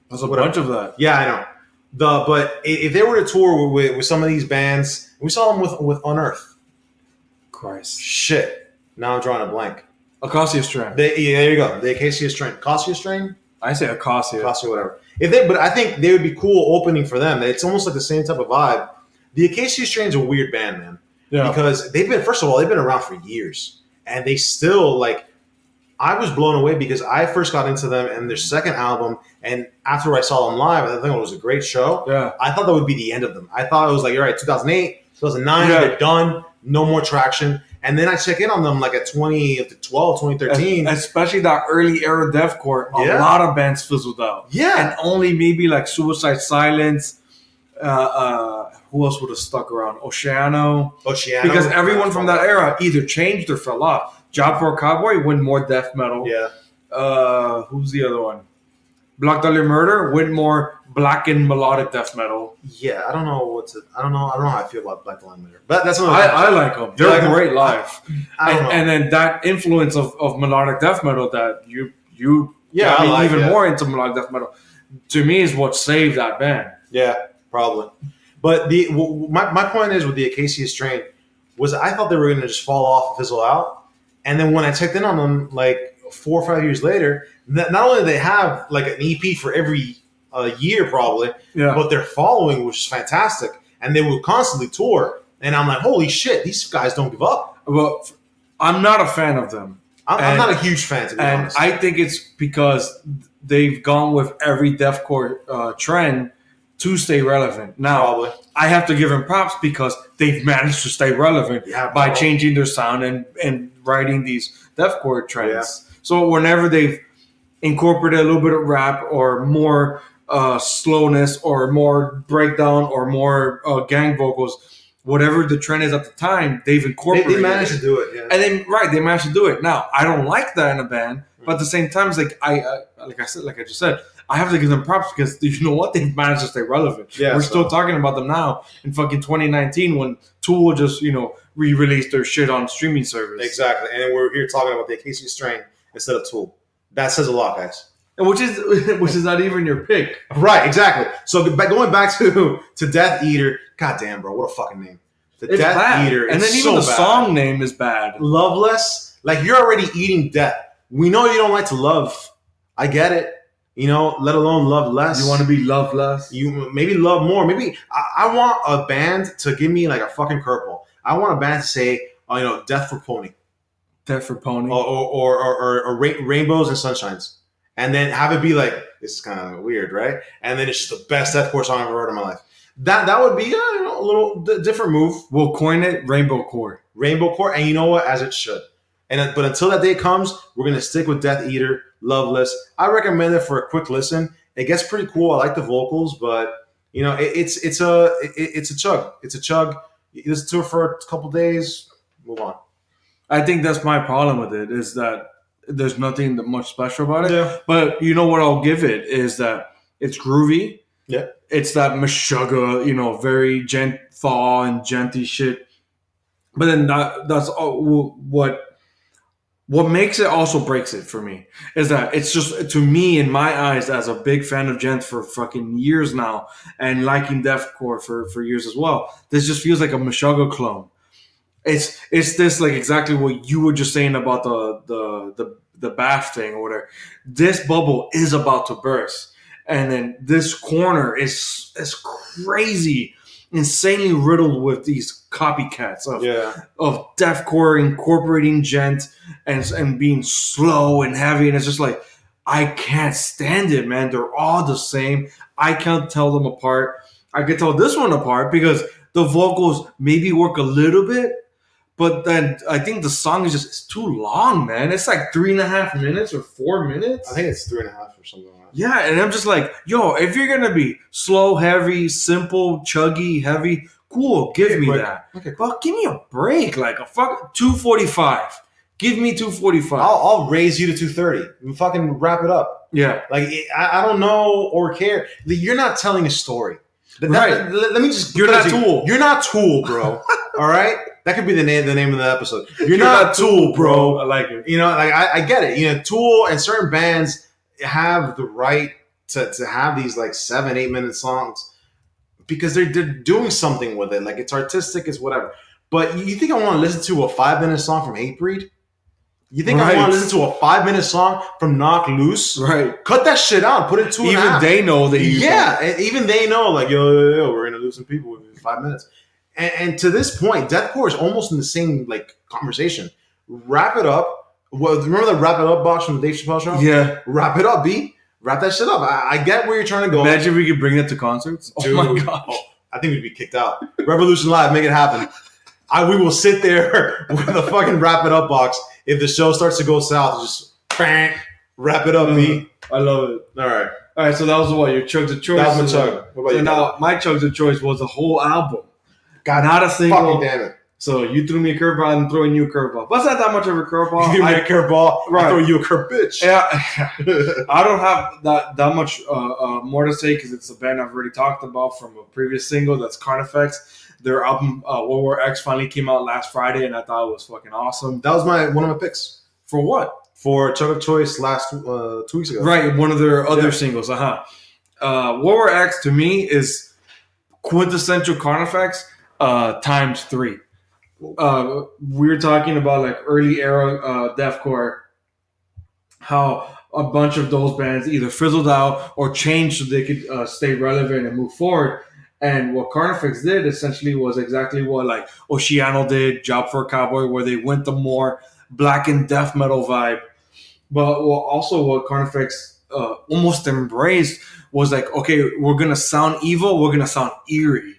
There's a bunch of that. Yeah, I know. But if they were to tour with some of these bands, we saw them with Unearth. Christ. Shit. Now I'm drawing a blank. Acacia Strain. There you go. The Acacia Strain. Acacia Strain? I say Acacia. Acacia, whatever. But I think they would be cool opening for them. It's almost like the same type of vibe. The Acacia Strain's a weird band, man. Yeah. Because they've been around for years. And they still, I was blown away because I first got into them and their second album, and after I saw them live, I think it was a great show. Yeah. I thought that would be the end of them. I thought it was like, all right, 2008, 2009, they're done, no more traction. And then I check in on them at 2012, 2013. Especially that early era deathcore, a lot of bands fizzled out. Yeah. And only maybe Suicide Silence, who else would have stuck around? Oceano. Because everyone from that era either changed or fell off. Job for a Cowboy went more death metal. Yeah. Who's the other one? Black Dahlia Murder went more black and melodic death metal. Yeah, I don't know how I feel about Black Dahlia Murder, but that's another. I like them. They're great live. I don't know. And then that influence of melodic death metal that you got me even more into melodic death metal. To me, is what saved that band. Yeah, probably. But my point is with the Acacia Strain was I thought they were going to just fall off and fizzle out. And then when I checked in on them 4 or 5 years later, not only do they have an EP for every year probably, but their following was just fantastic. And they would constantly tour. And I'm like, holy shit, these guys don't give up. Well, I'm not a fan of them. I'm not a huge fan, to be honest. I think it's because they've gone with every deathcore trend to stay relevant. Now, probably. I have to give them props because they've managed to stay relevant by changing their sound and writing these deathcore trends. Yeah. So whenever they've incorporated a little bit of rap or more slowness or more breakdown or more gang vocals, whatever the trend is at the time, they've incorporated. They managed to do it, yeah. And then they managed to do it. Now, I don't like that in a band, but at the same time, it's like I just said, I have to give them props because you know what? They've managed to stay relevant. Yeah, We're still talking about them now in fucking 2019 when Tool just, re-released their shit on streaming service. Exactly. And we're here talking about the Acacia Strain instead of Tool. That says a lot, guys. which is not even your pick. Right, exactly. So going back to Death Eater, goddamn, bro, what a fucking name. The It's Death bad. Eater, And is then even so the bad. song name is bad. Loveless, like you're already eating death. We know you don't like to love. I get it. You know, let alone love less. You want to be loveless? You maybe love more. Maybe I want a band to give me like a fucking curveball. I want a band to say, you know, Death for Pony, Death for Pony. or Rainbows and Sunshines, and then have it be like, this is kind of weird, right? And then it's just the best deathcore song I've ever heard in my life. That would be a little different move. We'll coin it Rainbow Core. Rainbow Core, and you know what? As it should. But until that day comes, we're gonna stick with Death Eater, Loveless. I recommend it for a quick listen. It gets pretty cool. I like the vocals, but you know, it's a chug. It's a chug. You listen to it for a couple days, move on. I think that's my problem with it, is that there's nothing that much special about it. Yeah. But you know what I'll give it is that it's groovy. Yeah. It's that Meshuggah, you know, very thaw and genty shit. But then that's all, what makes it also breaks it for me is that it's just, to me, in my eyes, as a big fan of gent for fucking years now and liking deathcore for years as well, this just feels like a Meshuggah clone. It's this, like, exactly what you were just saying about the bath thing or whatever. This bubble is about to burst, and then this corner is crazy, insanely riddled with these copycats of deathcore incorporating gent and being slow and heavy, and it's just like, I can't stand it, man. They're all the same. I can't tell them apart. I can tell this one apart because the vocals maybe work a little bit, but then I think the song is just too long, man. It's like 3.5 minutes or 4 minutes. I think it's 3.5 or something like that. Yeah, and I'm just like, yo, if you're gonna be slow, heavy, simple, chuggy, heavy, cool, give me quick. that. Okay, But give me a break, like a fuck 2:45. Give me 2:45. I'll raise you to 2:30 and fucking wrap it up. Yeah, Like I don't know or care. You're not telling a story. Right. Let me just. You're not Tool. You're not Tool, bro. All right. That could be the name of the episode. You're not Tool, bro. I like it. You know, like I get it. You know, Tool and certain bands have the right to have these like 7-8 minute songs because they're doing something with it. Like it's artistic, it's whatever. But you think I want to listen to a 5-minute song from Hatebreed? You think I want to listen to a 5-minute song from Knock Loose? Right. Cut that shit out. Put it 2.5. Even they know that you. Yeah, and even they know, like, yo, we're gonna lose some people within 5 minutes. And to this point, deathcore is almost in the same like conversation. Wrap it up. Well, remember the wrap it up box from the Dave Chappelle show? Yeah. Wrap it up, B. Wrap that shit up. I get where you're trying to go. Imagine if we could bring that to concerts. Dude, Oh my gosh. I think we'd be kicked out. Revolution Live, make it happen. We will sit there with a fucking wrap it up box. If the show starts to go south, just bang, wrap it up, B. I love it. All right. All right, so that was what your chugs of choice. That was my chug. What about So you? now my chugs of choice was a whole album. God, Not a single. fucking damn it. So you threw me a curveball, I'm throwing you a curveball. But it's not that much of a curveball. You threw me a curveball. Right. I throw you a curve, bitch. Yeah, I don't have that much more to say because it's a band I've already talked about from a previous single. That's Carnifex. Their album World War X finally came out last Friday, and I thought it was fucking awesome. That was one of my picks For what? for Chug of Choice last 2 weeks ago. Right, one of their other singles. World War X to me is quintessential Carnifex times 3. We're talking about like early era deathcore, how a bunch of those bands either fizzled out or changed so they could stay relevant and move forward. And what Carnifex did essentially was exactly what like Oceano did, Job for a Cowboy, where they went the more black and death metal vibe. But also what Carnifex almost embraced was like, okay, we're gonna sound evil, we're gonna sound eerie.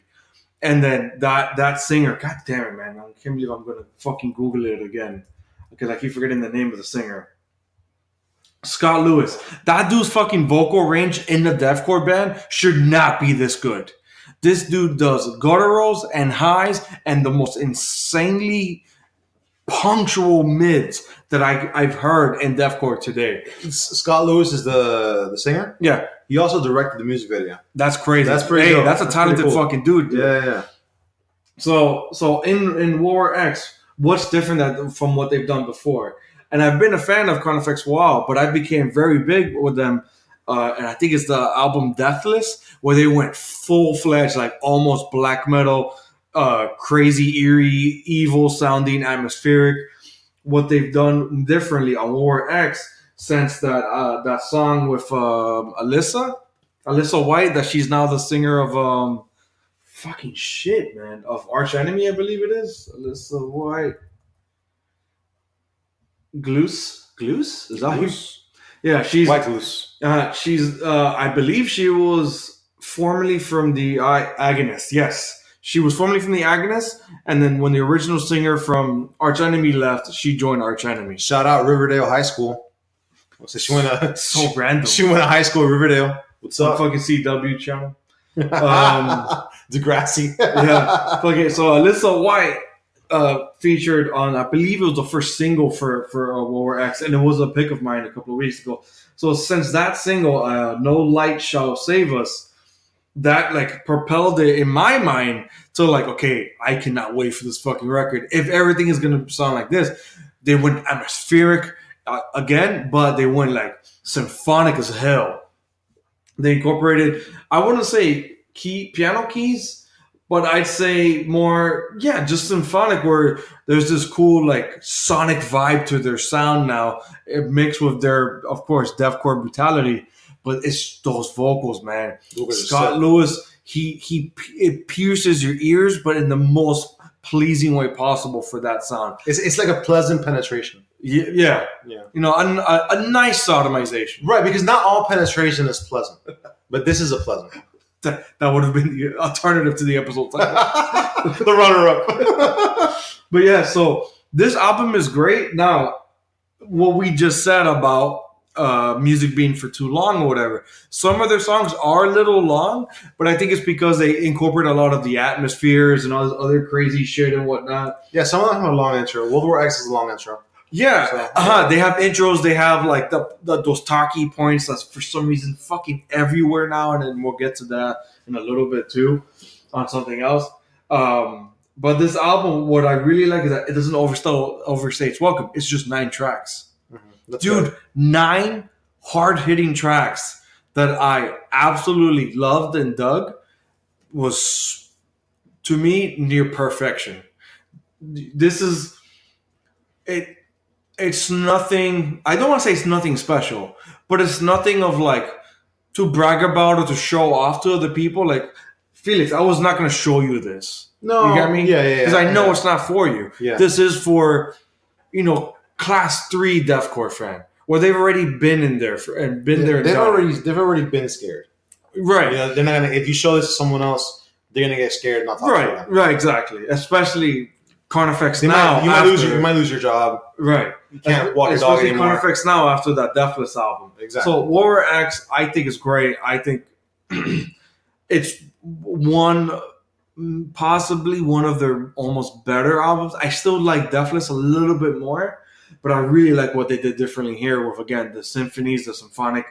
And then that singer, god damn it, man, I can't believe I'm gonna fucking Google it again because I keep forgetting the name of the singer. Scott Lewis. That dude's fucking vocal range in the deathcore band should not be this good. This dude does gutturals and highs and the most insanely punctual mids that I've heard in deathcore today. Scott Lewis is the singer. Yeah, He also directed the music video. that's crazy. That's pretty Hey, dope. that's a That's talented pretty cool. fucking dude. Yeah. So in War X, what's different from what they've done before? and I've been a fan of Carnifex for a while, but I became very big with them. And I think it's the album Deathless, where they went full-fledged, like almost black metal, crazy, eerie, evil-sounding, atmospheric. What they've done differently on War X since that song with Alyssa White, that she's now the singer of fucking shit, man, of Arch Enemy, I believe it is. Alyssa White. Gloose? Is that who? Yeah, she's White Loose. She's I believe she was formerly from the Agonist. Yes, she was formerly from the Agonist, and then when the original singer from Arch Enemy left, she joined Arch Enemy. Shout out Riverdale High School. So she went to So random. She went to high school at Riverdale. What's up? Fucking CW channel. Degrassi. Yeah. Okay, so Alyssa White featured on, I believe it was the first single for War X, and it was a pick of mine a couple of weeks ago. So since that single, No Light Shall Save Us, that like propelled it in my mind to like, okay, I cannot wait for this fucking record. If everything is gonna sound like this, they went atmospheric again, but they went like symphonic as hell. They incorporated, I wouldn't say piano keys, but I'd say more, just symphonic, where there's this cool like sonic vibe to their sound now, mixed with their, of course, deathcore brutality. But it's those vocals, man. Scott Lewis, it pierces your ears, but in the most pleasing way possible for that sound. It's like a pleasant penetration. Yeah. You know, a nice sodomization. Right, because not all penetration is pleasant, but this is a pleasant. That would have been the alternative to the episode title. The runner-up. But yeah, so this album is great. Now, what we just said about music being for too long or whatever, some of their songs are a little long, but I think it's because they incorporate a lot of the atmospheres and all this other crazy shit and whatnot. Yeah, some of them have a long intro. World War X is a long intro. Yeah, they have intros. They have like those talkie points that's for some reason fucking everywhere now, and then we'll get to that in a little bit too on something else. But this album, what I really like is that it doesn't overstay its welcome. It's just 9 tracks. Dude, right. 9 hard-hitting tracks that I absolutely loved and dug was, to me, near perfection. This is it. It's nothing. I don't want to say it's nothing special, but it's nothing of like to brag about or to show off to other people. Like, Felix, I was not going to show you this. No, you get me? Yeah. Because I know it's not for you. Yeah. This is for, class 3 deathcore fan, where they've already been in there and been there. They've already been scared. Right. They're not gonna. If you show this to someone else, they're gonna get scared. Not talk to them. Right. Exactly. Especially Carnifex you now. might lose your job. Right. You can't walk your dog anymore. Carnifex now after that Deathless album. Exactly. So War X, I think is great. I think it's possibly one of their almost better albums. I still like Deathless a little bit more, but I really like what they did differently here with, again, the symphonies, the symphonic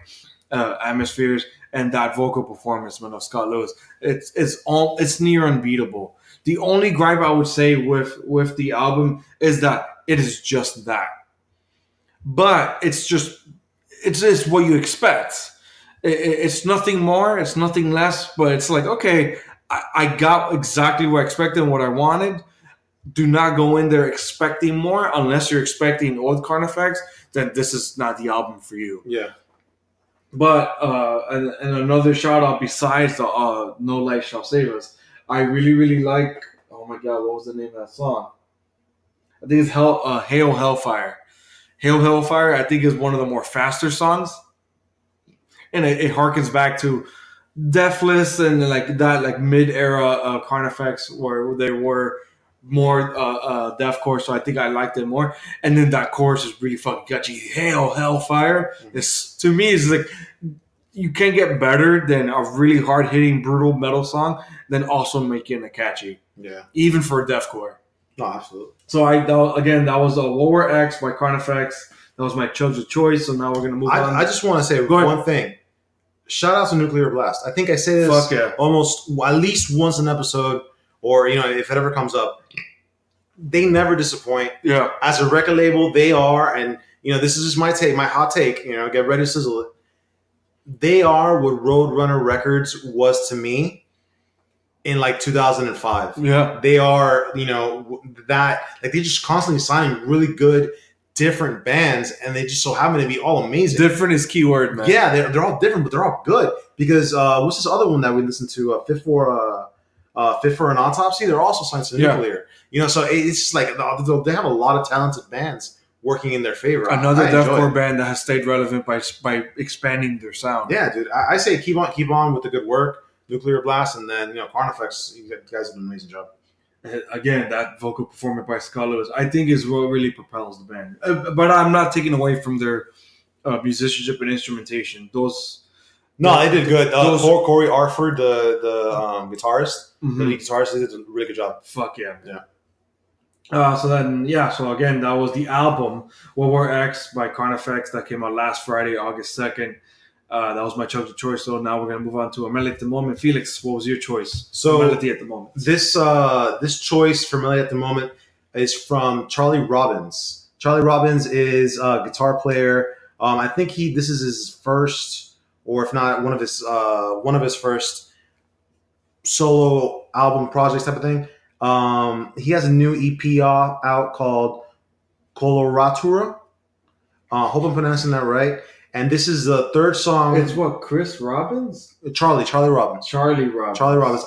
atmospheres, and that vocal performance, man, of Scott Lewis. It's near unbeatable. The only gripe I would say with the album is that it is just that. But it's just what you expect. It's nothing more, it's nothing less, but it's like, okay, I got exactly what I expected and what I wanted. Do not go in there expecting more unless you're expecting old Carnifex, then this is not the album for you. Yeah. But, and another shout out besides the No Light Shall Save Us, I really, really like, oh my God, what was the name of that song? I think it's Hail Hellfire. Hail Hellfire, I think, is one of the more faster songs. And it harkens back to Deathless and like that, like mid-era Carnifex, where they were more deathcore, so I think I liked it more. And then that chorus is really fucking catchy. Hail Hellfire. To me, it's like you can't get better than a really hard-hitting, brutal metal song than also making it catchy. Yeah. Even for deathcore. No, absolutely. So that was a War X by Carnifex. That was my Child's of Choice. So now we're gonna move on. I just want to say one thing. Shout out to Nuclear Blast. I think I say this almost at least once an episode, or if it ever comes up. they never disappoint. Yeah. As a record label, they are, and this is just my take, my hot take. Get ready to sizzle it. They are what Roadrunner Records was to me in like 2005. Yeah. They are, that like they just constantly signing really good, different bands, and they just so happen to be all amazing. Different is keyword, man. Yeah, they're all different, but they're all good. Because what's this other one that we listened to? Fit for an Autopsy. They're also signed to Nuclear. So it's just like they have a lot of talented bands working in their favor. Another deathcore band that has stayed relevant by expanding their sound. Yeah, dude. I say keep on with the good work. Nuclear Blast, and then Carnifex. You guys did an amazing job. Again, that vocal performance by Scala I think is what really propels the band. But I'm not taking away from their musicianship and instrumentation. They did good. Corey Arford, the guitarist, mm-hmm. the lead guitarist, did a really good job. Fuck yeah. Yeah. So again, that was the album World War X by Carnifex that came out last Friday, August 2nd. That was my choice of choice. So now we're going to move on to A Melody at the Moment. Felix, what was your choice? So Melody at the Moment. This choice for Melody at the Moment is from Charlie Robbins. Charlie Robbins is a guitar player. I think this is his first, or if not one of his first solo album projects type of thing. He has a new EP out called Coloratura. Hope I'm pronouncing that right. And this is the third song. It's what, Chris Robbins? Charlie Robbins. Charlie Robbins.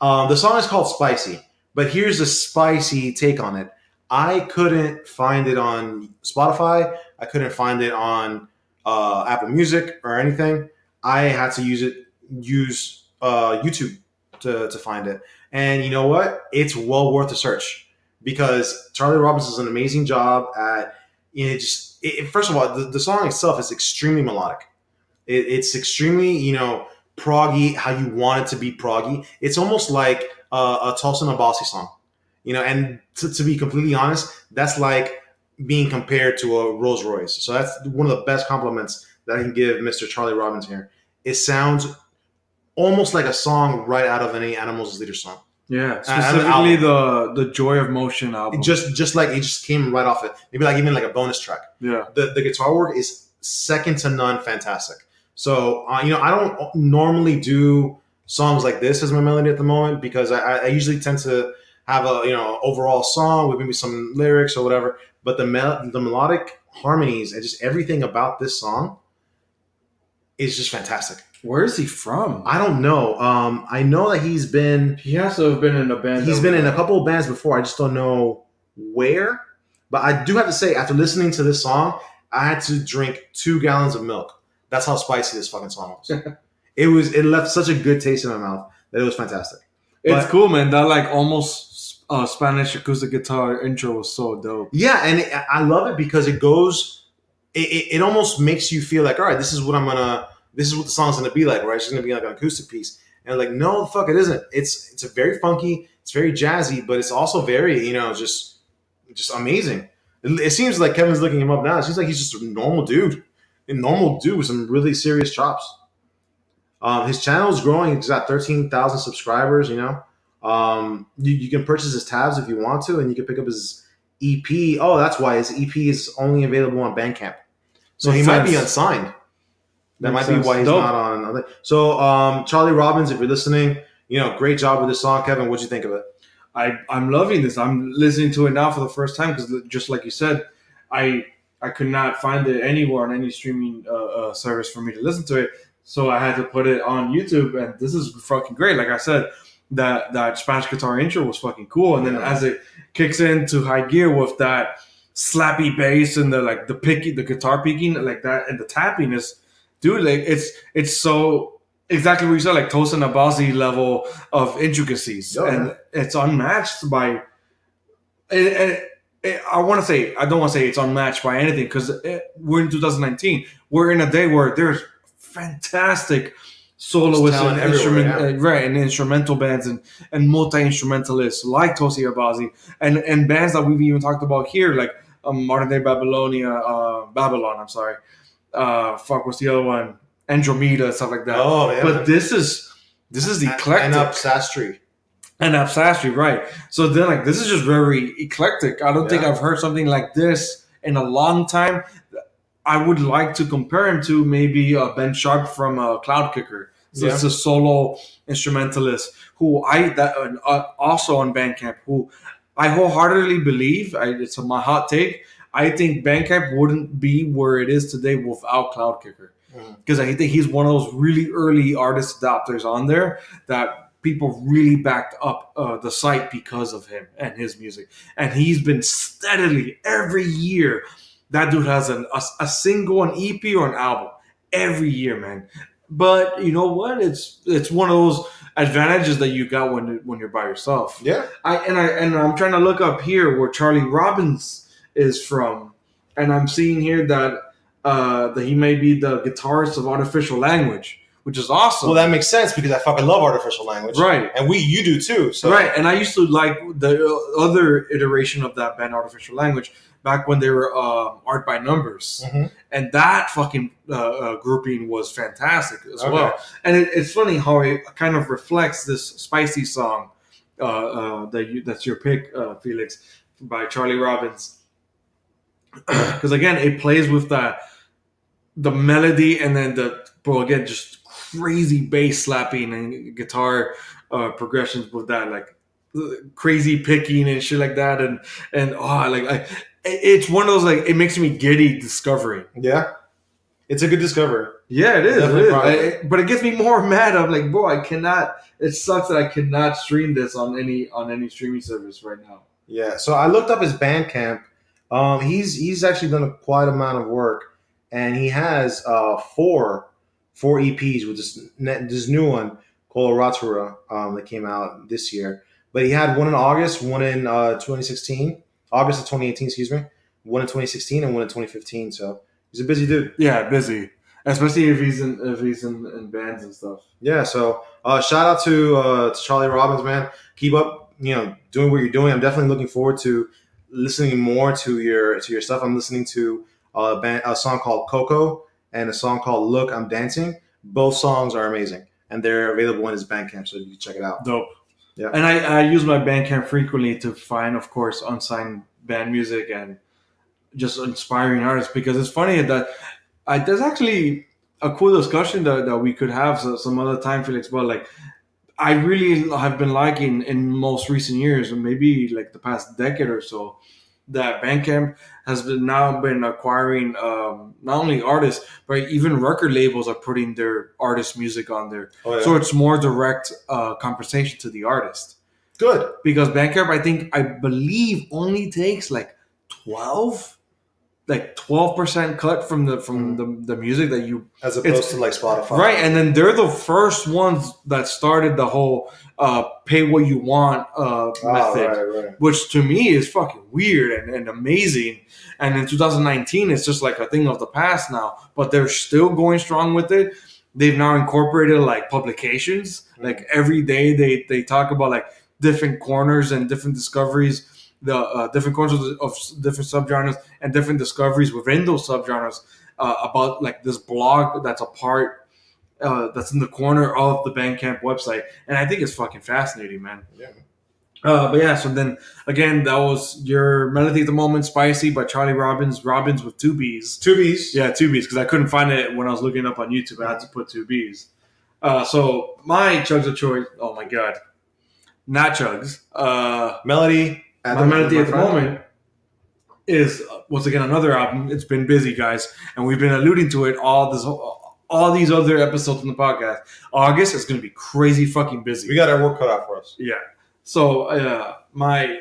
The song is called Spicy, but here's a spicy take on it. I couldn't find it on Spotify. I couldn't find it on Apple Music or anything. I had to use YouTube to find it. And you know what? It's well worth the search because Charlie Robbins does an amazing job at first of all, the song itself is extremely melodic. It's extremely, proggy, how you want it to be proggy. It's almost like a Tosin Abasi song, and to be completely honest, that's like being compared to a Rolls Royce. So that's one of the best compliments that I can give Mr. Charlie Robbins here. It sounds almost like a song right out of any Animals as Leaders song. Yeah, specifically the Joy of Motion album. Just like it just came right off it. Maybe like even like a bonus track. Yeah. The guitar work is second to none fantastic. So, I don't normally do songs like this as my melody at the moment because I usually tend to have a overall song with maybe some lyrics or whatever. But the melodic harmonies and just everything about this song is just fantastic. Where is he from? I don't know. I know that he has to have been in a band. He's been in a couple of bands before. I just don't know where. But I do have to say, after listening to this song, I had to drink 2 gallons of milk. That's how spicy this fucking song was. It left such a good taste in my mouth that it was fantastic. It's cool, man. That like almost Spanish acoustic guitar intro was so dope. Yeah, and I love it because it goes. It almost makes you feel like, all right, this is what the song's gonna be like, right? It's gonna be like an acoustic piece, and like, no, the fuck, it isn't. It's a very funky, it's very jazzy, but it's also very, just amazing. It seems like Kevin's looking him up now. It seems like he's just a normal dude with some really serious chops. His channel is growing. He's got 13,000 subscribers. You can purchase his tabs if you want to, and you can pick up his EP. Oh, that's why his EP is only available on Bandcamp. So he might be unsigned. That might be why he's not on. So, Charlie Robbins, if you're listening, great job with this song. Kevin, what'd you think of it? I'm loving this. I'm listening to it now for the first time because, just like you said, I could not find it anywhere on any streaming service for me to listen to it. So I had to put it on YouTube, and this is fucking great. Like I said, that Spanish guitar intro was fucking cool, and then as it kicks into high gear with that slappy bass and the guitar picking like that, and the tappiness, dude, like it's so exactly what you said, like Tosin Abasi level of intricacies, and it's unmatched by. I don't want to say it's unmatched by anything because we're in 2019. We're in a day where there's fantastic soloists and and instrumental bands and multi-instrumentalists like Tosin Abasi and bands that we've even talked about here, like Modern Day Babylon. I'm sorry. What's the other one? Andromeda, stuff like that. Oh, yeah. But this is the eclectic. And up Sastry. And Absastry, right. So then, like, this is just very eclectic. I don't think Yeah. I've heard something like this in a long time. I would like to compare him to maybe Ben Sharp from Cloud Kicker. So Yeah. it's a solo instrumentalist who also on Bandcamp, who I wholeheartedly believe. It's my hot take. I think Bandcamp wouldn't be where it is today without Cloud Kicker, Mhm. because I think he's one of those really early artist adopters on there that people really backed up the site because of him and his music. And he's been steadily every year. That dude has a single, an EP, or an album every year, man. But you know what? It's one of those advantages that you got when you're by yourself. Yeah. I'm trying to look up here where Charlie Robbins is from, and I'm seeing here that he may be the guitarist of Artificial Language, which is awesome. Well, that makes sense because I fucking love Artificial Language, Right. And you do too. So Right, and I used to like the other iteration of that band, Artificial Language, back when they were Art by Numbers, Mhm. and that fucking grouping was fantastic as Okay. well. And it's funny how it kind of reflects this spicy song that's your pick, Felix, by Charlie Robbins, because again, it plays with the melody and then again, just crazy bass slapping and guitar progressions with that, like crazy picking and shit like that, it's one of those, like, it makes me giddy discovering. Yeah. It's a good discovery. Yeah, it is. Definitely probably. But it gets me more mad. I'm like, bro, I cannot. It sucks that I cannot stream this on any streaming service right now. Yeah. So I looked up his Bandcamp. He's actually done quite amount of work, and he has four EPs with this new one called Ratura that came out this year. But he had one in August, one in 2016, August of 2018, excuse me, one in 2016, and one in 2015. So he's a busy dude. Yeah, busy, especially if he's in bands and stuff. Yeah. So shout out to Charlie Robbins, man. Keep up, doing what you're doing. I'm definitely looking forward to listening more to your stuff. I'm listening to a song called Coco and a song called Look, I'm Dancing. Both songs are amazing, and they're available in his Bandcamp, so you can check it out. Dope. Yeah. And I use my Bandcamp frequently to find, of course, unsigned band music and just inspiring artists, because it's funny that there's actually a cool discussion that we could have some other time, Felix. But like, I really have been liking in most recent years, or maybe like the past decade or so, that Bandcamp has now been acquiring not only artists, but even record labels are putting their artist music on there. Oh, yeah. So it's more direct compensation to the artist. Good. Because Bandcamp, I believe, only takes like 12% cut from the music that you, As opposed to like Spotify. right. And then they're the first ones that started the whole pay what you want method, Right. which to me is fucking weird and amazing. And in 2019, it's just like a thing of the past now, but they're still going strong with it. They've now incorporated like publications. Like every day they talk about like different corners and different discoveries, the different corners of different subgenres and different discoveries within those subgenres about like this blog that's a part that's in the corner of the Bandcamp website. And I think it's fucking fascinating, man. Yeah. But yeah, so then again, that was your Melody at the Moment, Spicy by Charlie Robbins with 2 B's. 2 B's. Yeah, 2 B's, because I couldn't find it when I was looking up on YouTube. I had to put 2 B's. So my chugs of choice, oh my God. Not chugs. Melody. My Melody at the Moment is, once again, another album. It's been busy, guys, and we've been alluding to it all these other episodes in the podcast. August is going to be crazy fucking busy. We got our work cut out for us. Yeah. So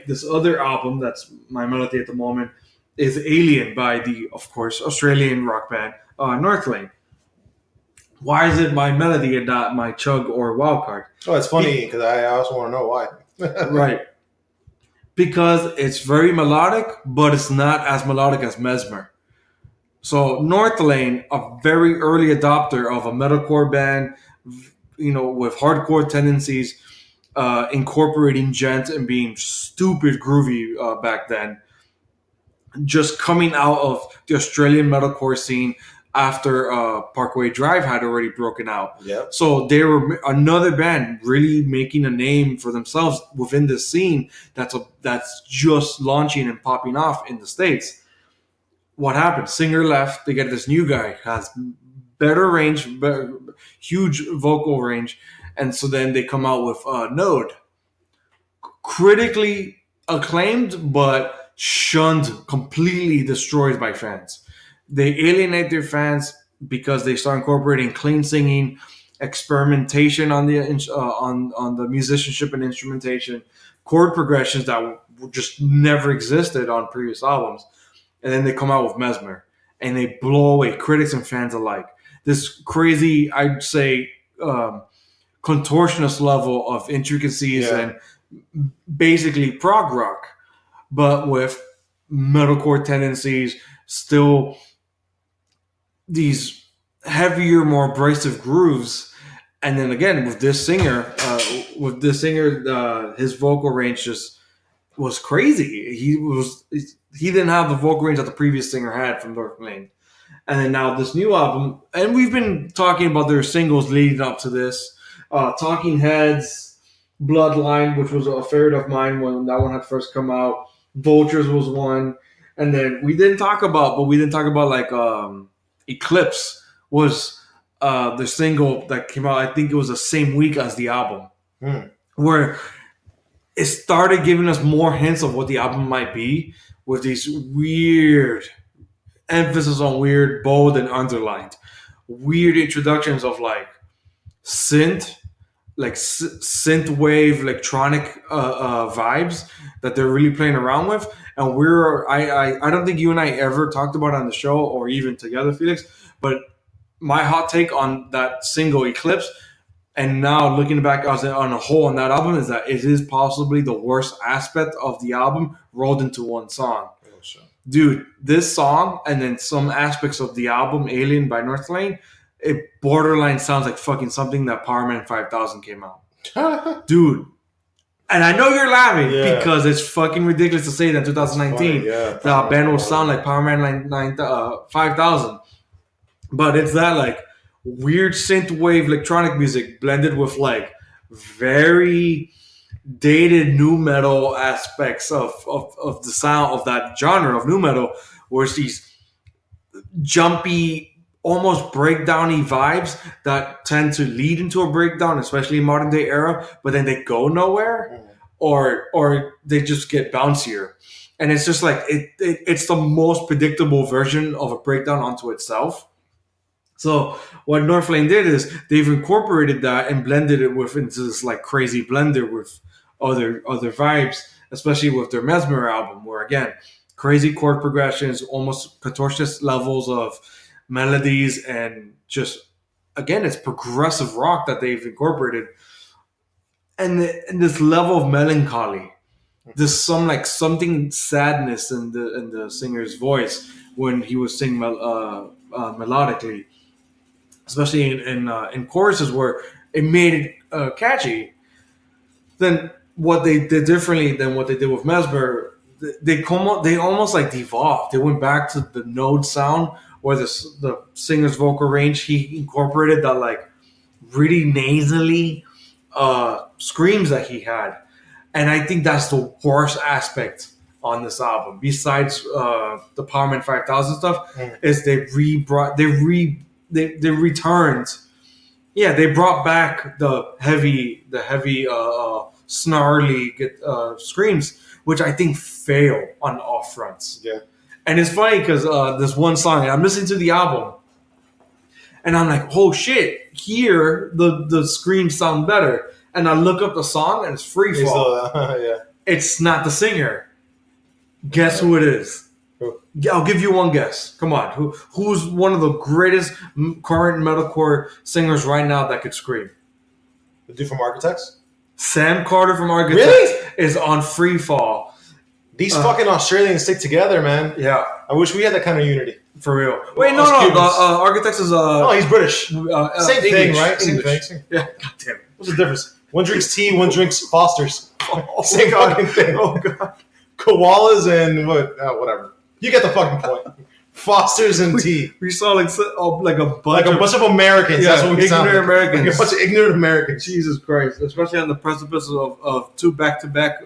this other album that's my Melody at the Moment is Alien by the, of course, Australian rock band Northlane. Why is it my Melody and not my chug or wild card? Oh, it's funny because I also want to know why. Right. Because it's very melodic, but it's not as melodic as Mesmer. So Northlane, a very early adopter of a metalcore band, with hardcore tendencies, incorporating djent and being stupid groovy back then. Just coming out of the Australian metalcore scene, after Parkway Drive had already broken out. Yep. So they were another band really making a name for themselves within the scene that's just launching and popping off in the States. What happened? Singer left. They get this new guy, has better range, huge vocal range, and so then they come out with Node, critically acclaimed, but shunned, completely destroyed by fans. They alienate their fans because they start incorporating clean singing, experimentation on the musicianship and instrumentation, chord progressions that just never existed on previous albums, and then they come out with Mesmer, and they blow away critics and fans alike. This crazy, I'd say, contortionist level of intricacies and basically prog rock, but with metalcore tendencies, still these heavier, more abrasive grooves. And then again, with this singer, his vocal range just was crazy. He didn't have the vocal range that the previous singer had from Northlane. And then now this new album, and we've been talking about their singles leading up to this. Talking Heads, Bloodline, which was a favorite of mine when that one had first come out. Vultures was one. And then we didn't talk about like Eclipse was the single that came out. I think it was the same week as the album, where it started giving us more hints of what the album might be, with these weird emphasis on weird, bold, and underlined. Weird introductions of like synth wave electronic vibes that they're really playing around with. And I don't think you and I ever talked about it on the show or even together, Felix, but my hot take on that single Eclipse, and now looking back on a whole on that album, is that it is possibly the worst aspect of the album rolled into one song. Dude, this song and then some aspects of the album Alien by Northlane, it borderline sounds like fucking something that Powerman 5000 came out. Dude. And I know you're laughing because it's fucking ridiculous to say that in 2019 the band will sound like Powerman 5000. But it's that like weird synthwave electronic music blended with like very dated nu metal aspects of the sound of that genre of nu metal, where it's these jumpy, almost breakdowny vibes that tend to lead into a breakdown, especially in modern day era, but then they go nowhere, or they just get bouncier. And it's just like it's the most predictable version of a breakdown onto itself. So what Northlane did is they've incorporated that and blended it into this like crazy blender with other vibes, especially with their Mesmer album, where again, crazy chord progressions, almost contortionist levels of melodies, and just again, it's progressive rock that they've incorporated, and this level of melancholy. There's something sadness in the singer's voice when he was singing melodically, especially in choruses where it made it catchy. Then what they did differently than what they did with Mesmer, they almost like devolved. They went back to the Node sound, where the singer's vocal range, he incorporated that like really nasally screams that he had. And I think that's the worst aspect on this album, besides the Powerman 5000 stuff, is they returned. Yeah, they brought back the heavy snarly screams, which I think fail on all fronts. Yeah. And it's funny because this one song, and I'm listening to the album, and I'm like, oh shit, here the screams sound better. And I look up the song, and it's Free Fall. It's not the singer. Guess who it is? Who? I'll give you one guess. Come on. Who's one of the greatest current metalcore singers right now that could scream? The dude from Architects? Sam Carter from Architects is on Free Fall. These fucking Australians stick together, man. Yeah. I wish we had that kind of unity. For real. Wait, no. Architects is... oh, he's British. Same English, thing, right? English. Same thing. Yeah, goddamn. What's the difference? One drinks tea, one drinks Foster's. Same fucking thing. Oh, God. Koalas and whatever. You get the fucking point. Foster's and tea. We saw like a Like a bunch of Americans. Yeah, That's what we sound ignorant like. Americans. Like a bunch of ignorant Americans. Jesus Christ, especially on the precipice of two back-to-back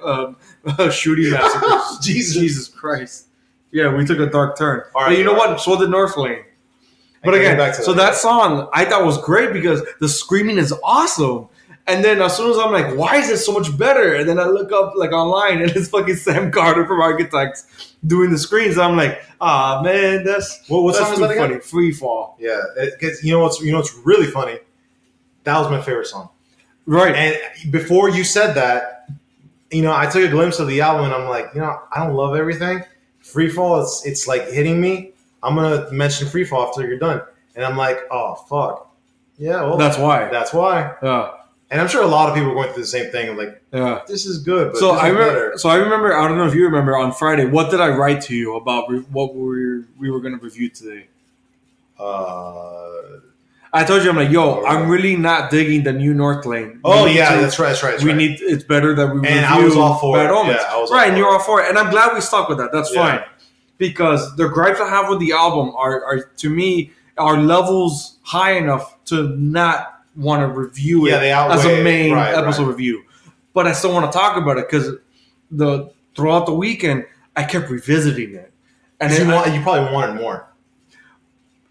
shooting massacres. Jesus Christ. Yeah, we took a dark turn. All right, But you know all right. what? So did North Lane. But Okay, again, back to so that. that song I thought was great because the screaming is awesome. And then as soon as I'm like, why is it so much better? And then I look up like online and it's fucking Sam Carter from Architects doing the screams. I'm like, man, that's What that's song is too that again? funny. Free Fall. Yeah, because you know what's really funny? That was my favorite song. Right. And before you said that, I took a glimpse of the album and I'm like, I don't love everything. Freefall, it's like hitting me. I'm gonna mention Freefall after you're done, and I'm like, oh fuck, yeah, well, That's why. that's why. Yeah. And I'm sure a lot of people are going through the same thing. I'm like, Yeah. this is good, but So this I is remember. better. So I remember. I don't know if you remember on Friday. What did I write to you about what we were going to review today? I told you I'm like, yo, I'm really not digging the new North Lane. Oh We need yeah, to- that's right. That's right. That's we right. need. It's better that we review. And I was all for Bad it. Omens. Yeah, I was all right, for and you're it. all for it. And I'm glad we stuck with that. That's Yeah. fine. Because the gripes I have with the album are to me are levels high enough to not want to review it Yeah, they as outweigh a it. main Right, episode right. review. But I still want to talk about it because throughout the weekend I kept revisiting it, and You then you probably wanted more.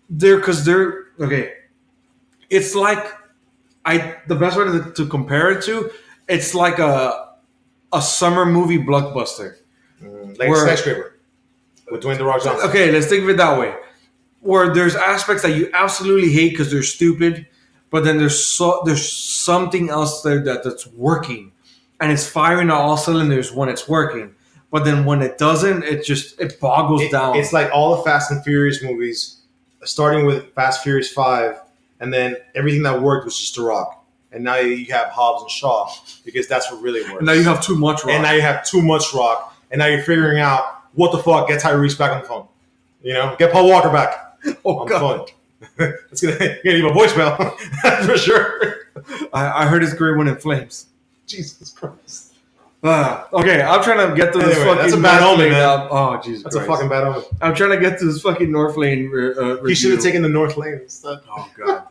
they're okay. It's like the best way to compare it to, it's like a summer movie blockbuster. Like Where- Skyscraper with Dwayne The Rock Johnson. Okay, let's think of it that way. Where there's aspects that you absolutely hate because they're stupid, but then there's something else there that's working, and it's firing on all cylinders when it's working. But then when it doesn't, it boggles down. It's like all the Fast and Furious movies, starting with Fast Furious 5, and then everything that worked was just The Rock. And now you have Hobbs and Shaw because that's what really works. And now you have too much Rock. And now you have too much Rock. And now you're figuring out what the fuck. Get Tyrese back on the phone. Get Paul Walker back oh on god, the phone. It's gonna leave a voicemail for sure. I heard his career went in flames. Jesus Christ. Okay, I'm trying to get to this Anyway, fucking that's a bad North omen, Lane man. album. Oh Jesus That's Christ. a fucking bad omen. I'm trying to get to this fucking North Lane review. He should have taken the North Lane instead. Oh god.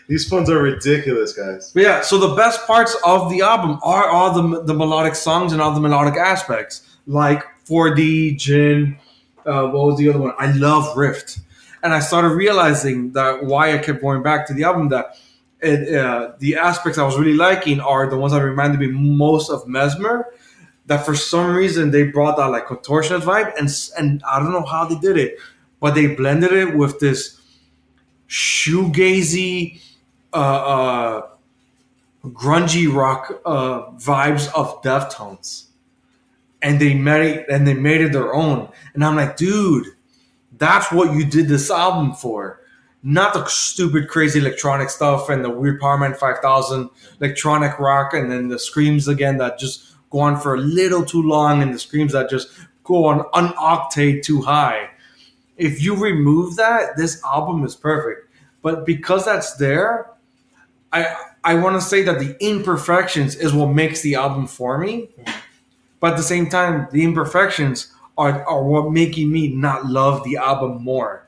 These phones are ridiculous, guys. But yeah, so the best parts of the album are all the melodic songs and all the melodic aspects, like 4D, Jin. What was the other one? I love Rift, and I started realizing that why I kept going back to the album that the aspects I was really liking are the ones that reminded me most of Mesmer. That for some reason they brought that like contortionist vibe, and I don't know how they did it, but they blended it with this shoegazy, grungy rock vibes of Deftones, and they made it their own. And I'm like, dude, that's what you did this album for, not the stupid, crazy electronic stuff and the weird Powerman 5000 electronic rock, and then the screams again that just go on for a little too long, and the screams that just go on an octave too high. If you remove that, this album is perfect. But because that's there, I want to say that the imperfections is what makes the album for me. But at the same time, the imperfections are what making me not love the album more.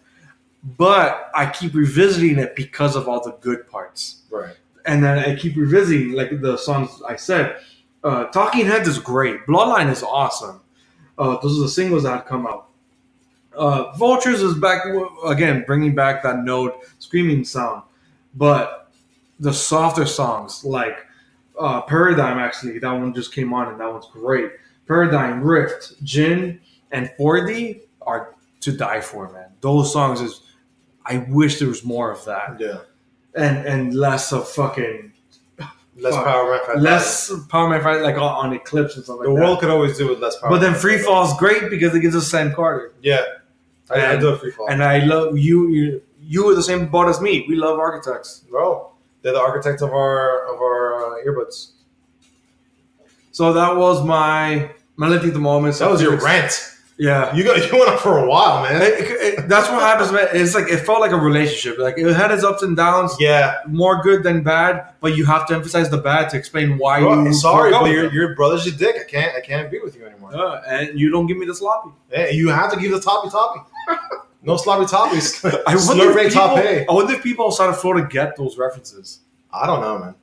But I keep revisiting it because of all the good parts. Right. And then I keep revisiting, like the songs I said. Talking Heads is great. Bloodline is awesome. Those are the singles that have come out. Vultures is back again, bringing back that note screaming sound, but the softer songs like Paradigm, actually, that one just came on and that one's great. Paradigm, Rift, Jin, and 4D are to die for, man. Those songs I wish there was more of that, Yeah. and less of fucking Less fuck. Power Man 5000. less Power Man Fight like on Eclipse and stuff like The that. world could always do with less Power But then Man Free 5000. Fall is great because it gives us Sam Carter. Yeah. I And- do a Free Fall. And I love you. You were the same boat as me. We love Architects. Bro, they're the architect of our earbuds. So that was my melody at the moment. That was your rant. Yeah. You went on for a while, man. That's what happens, man. It's like it felt like a relationship. Like it had its ups and downs, Yeah. more good than bad. But you have to emphasize the bad to explain why Bro, you. sorry, broke up but with them. your brother's your dick. I can't be with you anymore. And you don't give me the sloppy. Hey, you have to give the toppy. No sloppy toppies. I wonder if Slurpee Toppé. I wonder if people outside of Florida get those references. I don't know, man.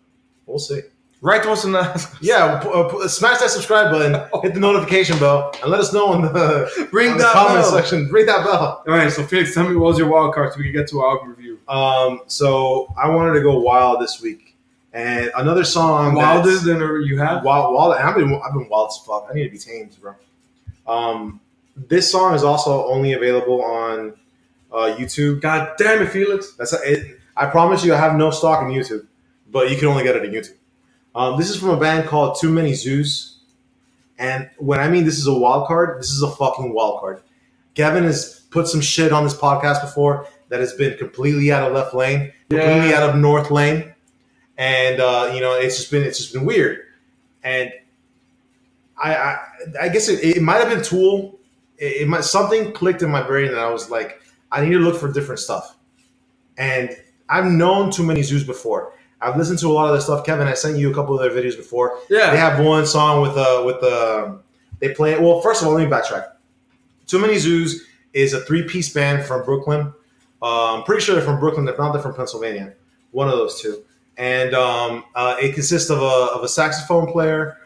We'll see. Write to us in the Yeah, smash that subscribe button, hit the notification bell, and let us know in the, Ring on the that comment bell. section. Ring that bell. All right, so Felix, tell me what was your wild card so we can get to our album review. So I wanted to go wild this week, and another song. Wilder than you have? Wild. And I've been wild as fuck. I need to be tamed, bro. This song is also only available on YouTube. God damn it, Felix. That's it. I promise you, I have no stock in YouTube, but you can only get it on YouTube. This is from a band called Too Many Zoos, and when I mean this is a wild card, this is a fucking wild card. Kevin has put some shit on this podcast before that has been completely out of left lane, completely out of north lane, and it's just been weird. And I guess it might have been Tool. It might something clicked in my brain that I was like, I need to look for different stuff. And I've known Too Many Zoos before. I've listened to a lot of their stuff. Kevin, I sent you a couple of their videos before. Yeah. They have one song with they play. Well, first of all, let me backtrack. Too Many Zoos is a 3-piece band from Brooklyn. I'm pretty sure they're from Brooklyn. If not, they're from Pennsylvania. One of those two. And it consists of a saxophone player,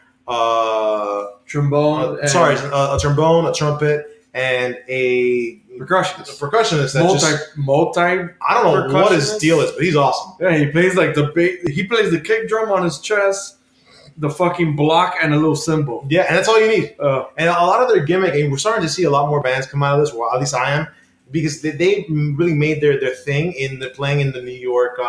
Trombone. a trombone, a trumpet, and a Percussionist. percussionist. That multi. I don't know what his deal is, but he's awesome. Yeah, he plays like he plays the kick drum on his chest, the fucking block, and a little cymbal. Yeah, and that's all you need. And a lot of their gimmick, and we're starting to see a lot more bands come out of this, or at least I am, because they really made their thing in the playing in the New York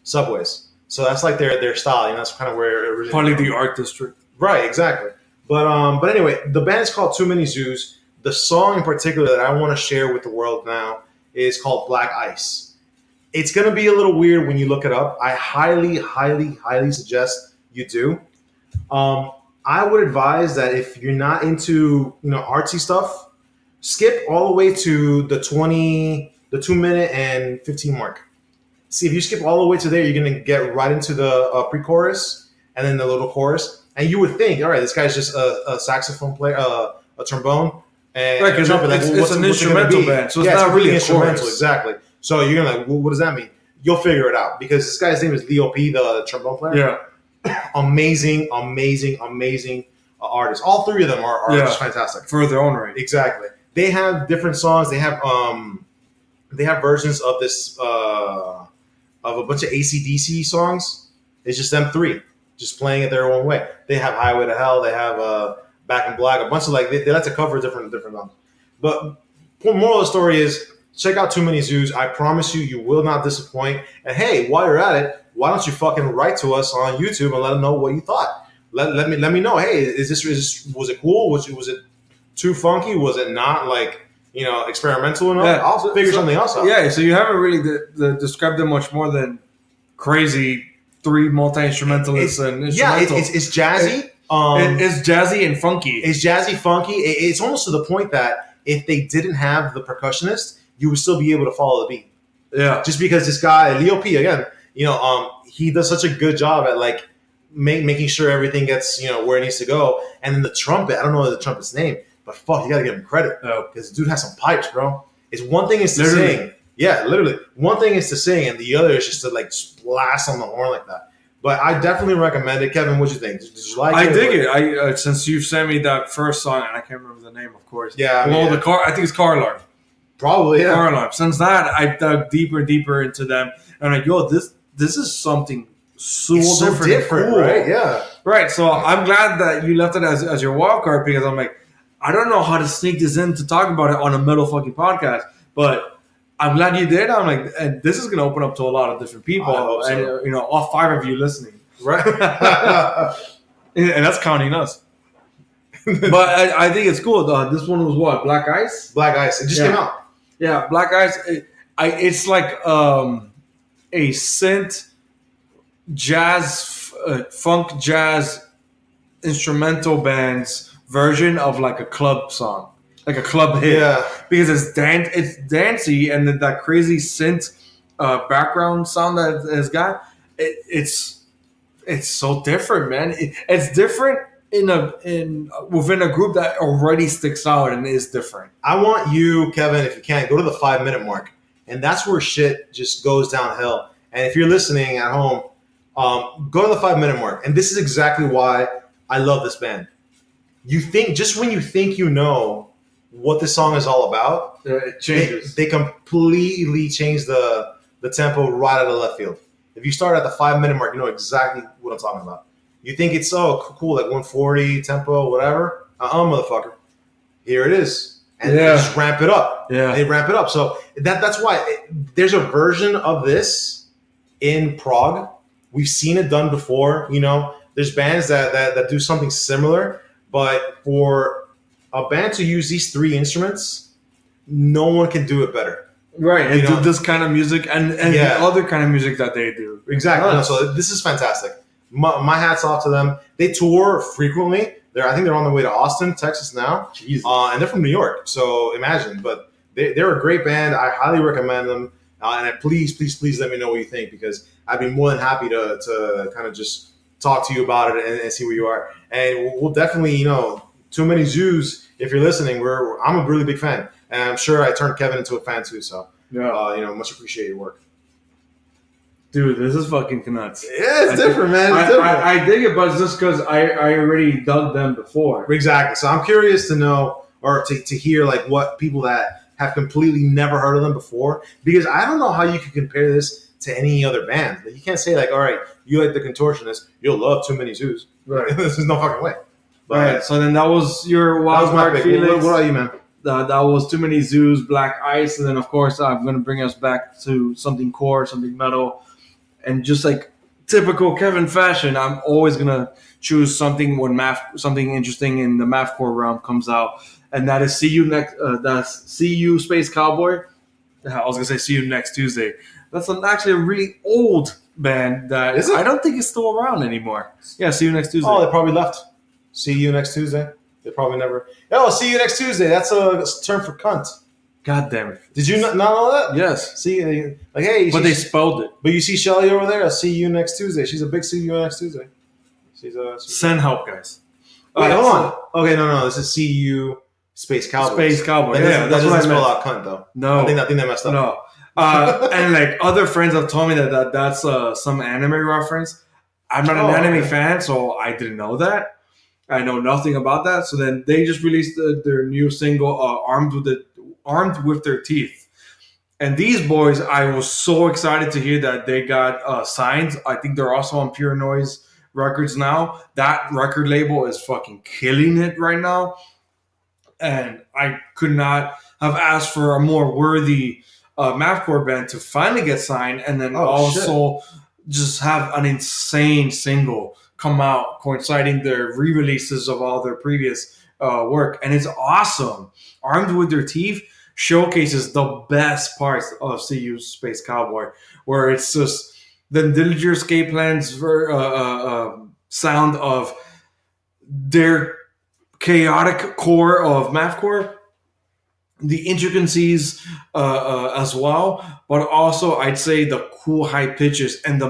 subways. So that's like their style. That's kind of where it originally Probably came the from. art district. Right, exactly. But anyway, the band is called Too Many Zoos. The song in particular that I want to share with the world now is called Black Ice. It's going to be a little weird when you look it up. I highly, highly, highly suggest you do. I would advise that if you're not into artsy stuff, skip all the way to the 2 minute and 15 mark. See, if you skip all the way to there, you're going to get right into the pre-chorus and then the little chorus. And you would think, all right, this guy's just a saxophone player, a trombone. And Right, because it's an instrumental band, so it's not really instrumental. chorus. Exactly. So you're gonna like, well, what does that mean? You'll figure it out because this guy's name is Leo P, the trombone player. Yeah. Amazing artists. All three of them are just fantastic For their own right. Exactly. They have different songs. They have versions of this of a bunch of AC/DC songs. It's just them three, just playing it their own way. They have Highway to Hell. They have Back in Black, a bunch of they like to cover different songs. But moral of the story is check out Too Many Zoos. I promise you will not disappoint. And hey, while you're at it, why don't you fucking write to us on YouTube and let them know what you thought? Let me know. Hey, was it cool? Was it too funky? Was it not experimental enough? Yeah. I'll figure something else out. Yeah, so you haven't really described them much more than crazy 3 multi-instrumentalists and instrumental. It's jazzy. It's jazzy and funky. It's jazzy, funky. It's almost to the point that if they didn't have the percussionist, you would still be able to follow the beat. Yeah. Just because this guy, Leo P, again, he does such a good job at making sure everything gets where it needs to go. And then the trumpet, I don't know the trumpet's name, but fuck, you gotta give him credit because the dude has some pipes, bro. It's one thing is to sing, yeah, literally. One thing is to sing, and the other is just to just blast on the horn like that. But I definitely recommend it. Kevin, what'd you think? Did you like it? I dig it. I since you've sent me that first song, and I can't remember the name, of course. Yeah. I think it's Car Alarm. Probably, yeah. Car Alarm. Since that, I dug deeper and deeper into them. And I'm like, yo, this is something so different, cool. Right? Yeah. Right. So I'm glad that you left it as your wild card because I'm like, I don't know how to sneak this in to talk about it on a metal fucking podcast, but I'm glad you did. I'm like, and this is going to open up to a lot of different people, I hope so. and all 5 of you listening, Right. and that's counting us. But I think it's cool. This one was what? Black Ice. Black Ice. It just came out. Yeah, Black Ice. It's like a synth jazz, funk jazz instrumental band's version of like a club song. Like a club hit, because it's dancey, and then that crazy synth background sound that it's got. It's so different, man. It's different within a group that already sticks out and is different. I want you, Kevin, if you can, go to the 5 minute mark, and that's where shit just goes downhill. And if you're listening at home, go to the 5 minute mark, and this is exactly why I love this band. You think just when you think you know what this song is all about, It changes. they completely change the tempo right out of left field. If you start at the 5 minute mark, you know exactly what I'm talking about. You think it's cool, like 140 tempo, whatever. Motherfucker. Here it is, and they just ramp it up. Yeah, they ramp it up. So that's why there's a version of this in Prague. We've seen it done before. You know, there's bands that do something similar, but for a band to use these three instruments, no one can do it better. Right, and do this kind of music and the other kind of music that they do. Exactly. No, so this is fantastic. My hat's off to them. They tour frequently. I think they're on their way to Austin, Texas now. And they're from New York. So imagine. But they're a great band. I highly recommend them. And please let me know what you think, because I'd be more than happy to kind of just talk to you about it and see where you are. And we'll definitely, Too Many Zoos, if you're listening, I'm a really big fan. And I'm sure I turned Kevin into a fan too. So, much appreciate your work. Dude, this is fucking nuts. Yeah, it's different, man. It's different. I dig it, but it's just because I already dug them before. Exactly. So I'm curious to know, or to hear, like, what people that have completely never heard of them before, because I don't know how you can compare this to any other band. Like, you can't say, like, all right, you like the Contortionists, you'll love Too Many Zoos. Right. There's no fucking way. But, right. So then that was your Wild Card Felix. What about you, man? That was Too Many Zoos, Black Ice, and then, of course, I'm going to bring us back to something core, something metal. And just like typical Kevin fashion, I'm always gonna choose something when something interesting in the mathcore realm comes out, and that is See You Next. That's See You Space Cowboy. I was gonna say See You Next Tuesday. That's actually a really old band that I don't think is still around anymore. Yeah, See You Next Tuesday. Oh, they probably left. See You Next Tuesday. They probably never. Oh, See You Next Tuesday. That's a term for cunt. God damn it! Did you not know that? Yes. See, like, hey, but they spelled it. But you see Shelly over there. I'll see you next Tuesday. She's a big See You Next Tuesday. She's send help, guys. Wait, hold on. Okay, no. This is See You Space Cowboy. Space Cowboy. That's what I spell out cunt though. No, I think they messed up. No. And like other friends have told me that's some anime reference. I'm not an anime fan, so I didn't know that. I know nothing about that. So then they just released their new single, Armed with Their Teeth. And these boys, I was so excited to hear that they got signed. I think they're also on Pure Noise Records now. That record label is fucking killing it right now. And I could not have asked for a more worthy mathcore band to finally get signed, and then just have an insane single come out coinciding their re-releases of all their previous work. And it's awesome. Armed with Their Teeth showcases the best parts of See You Space Cowboy, where it's just the Dillinger Escape Plan's sound of their chaotic core of mathcore, the intricacies as well, but also I'd say the cool high pitches and the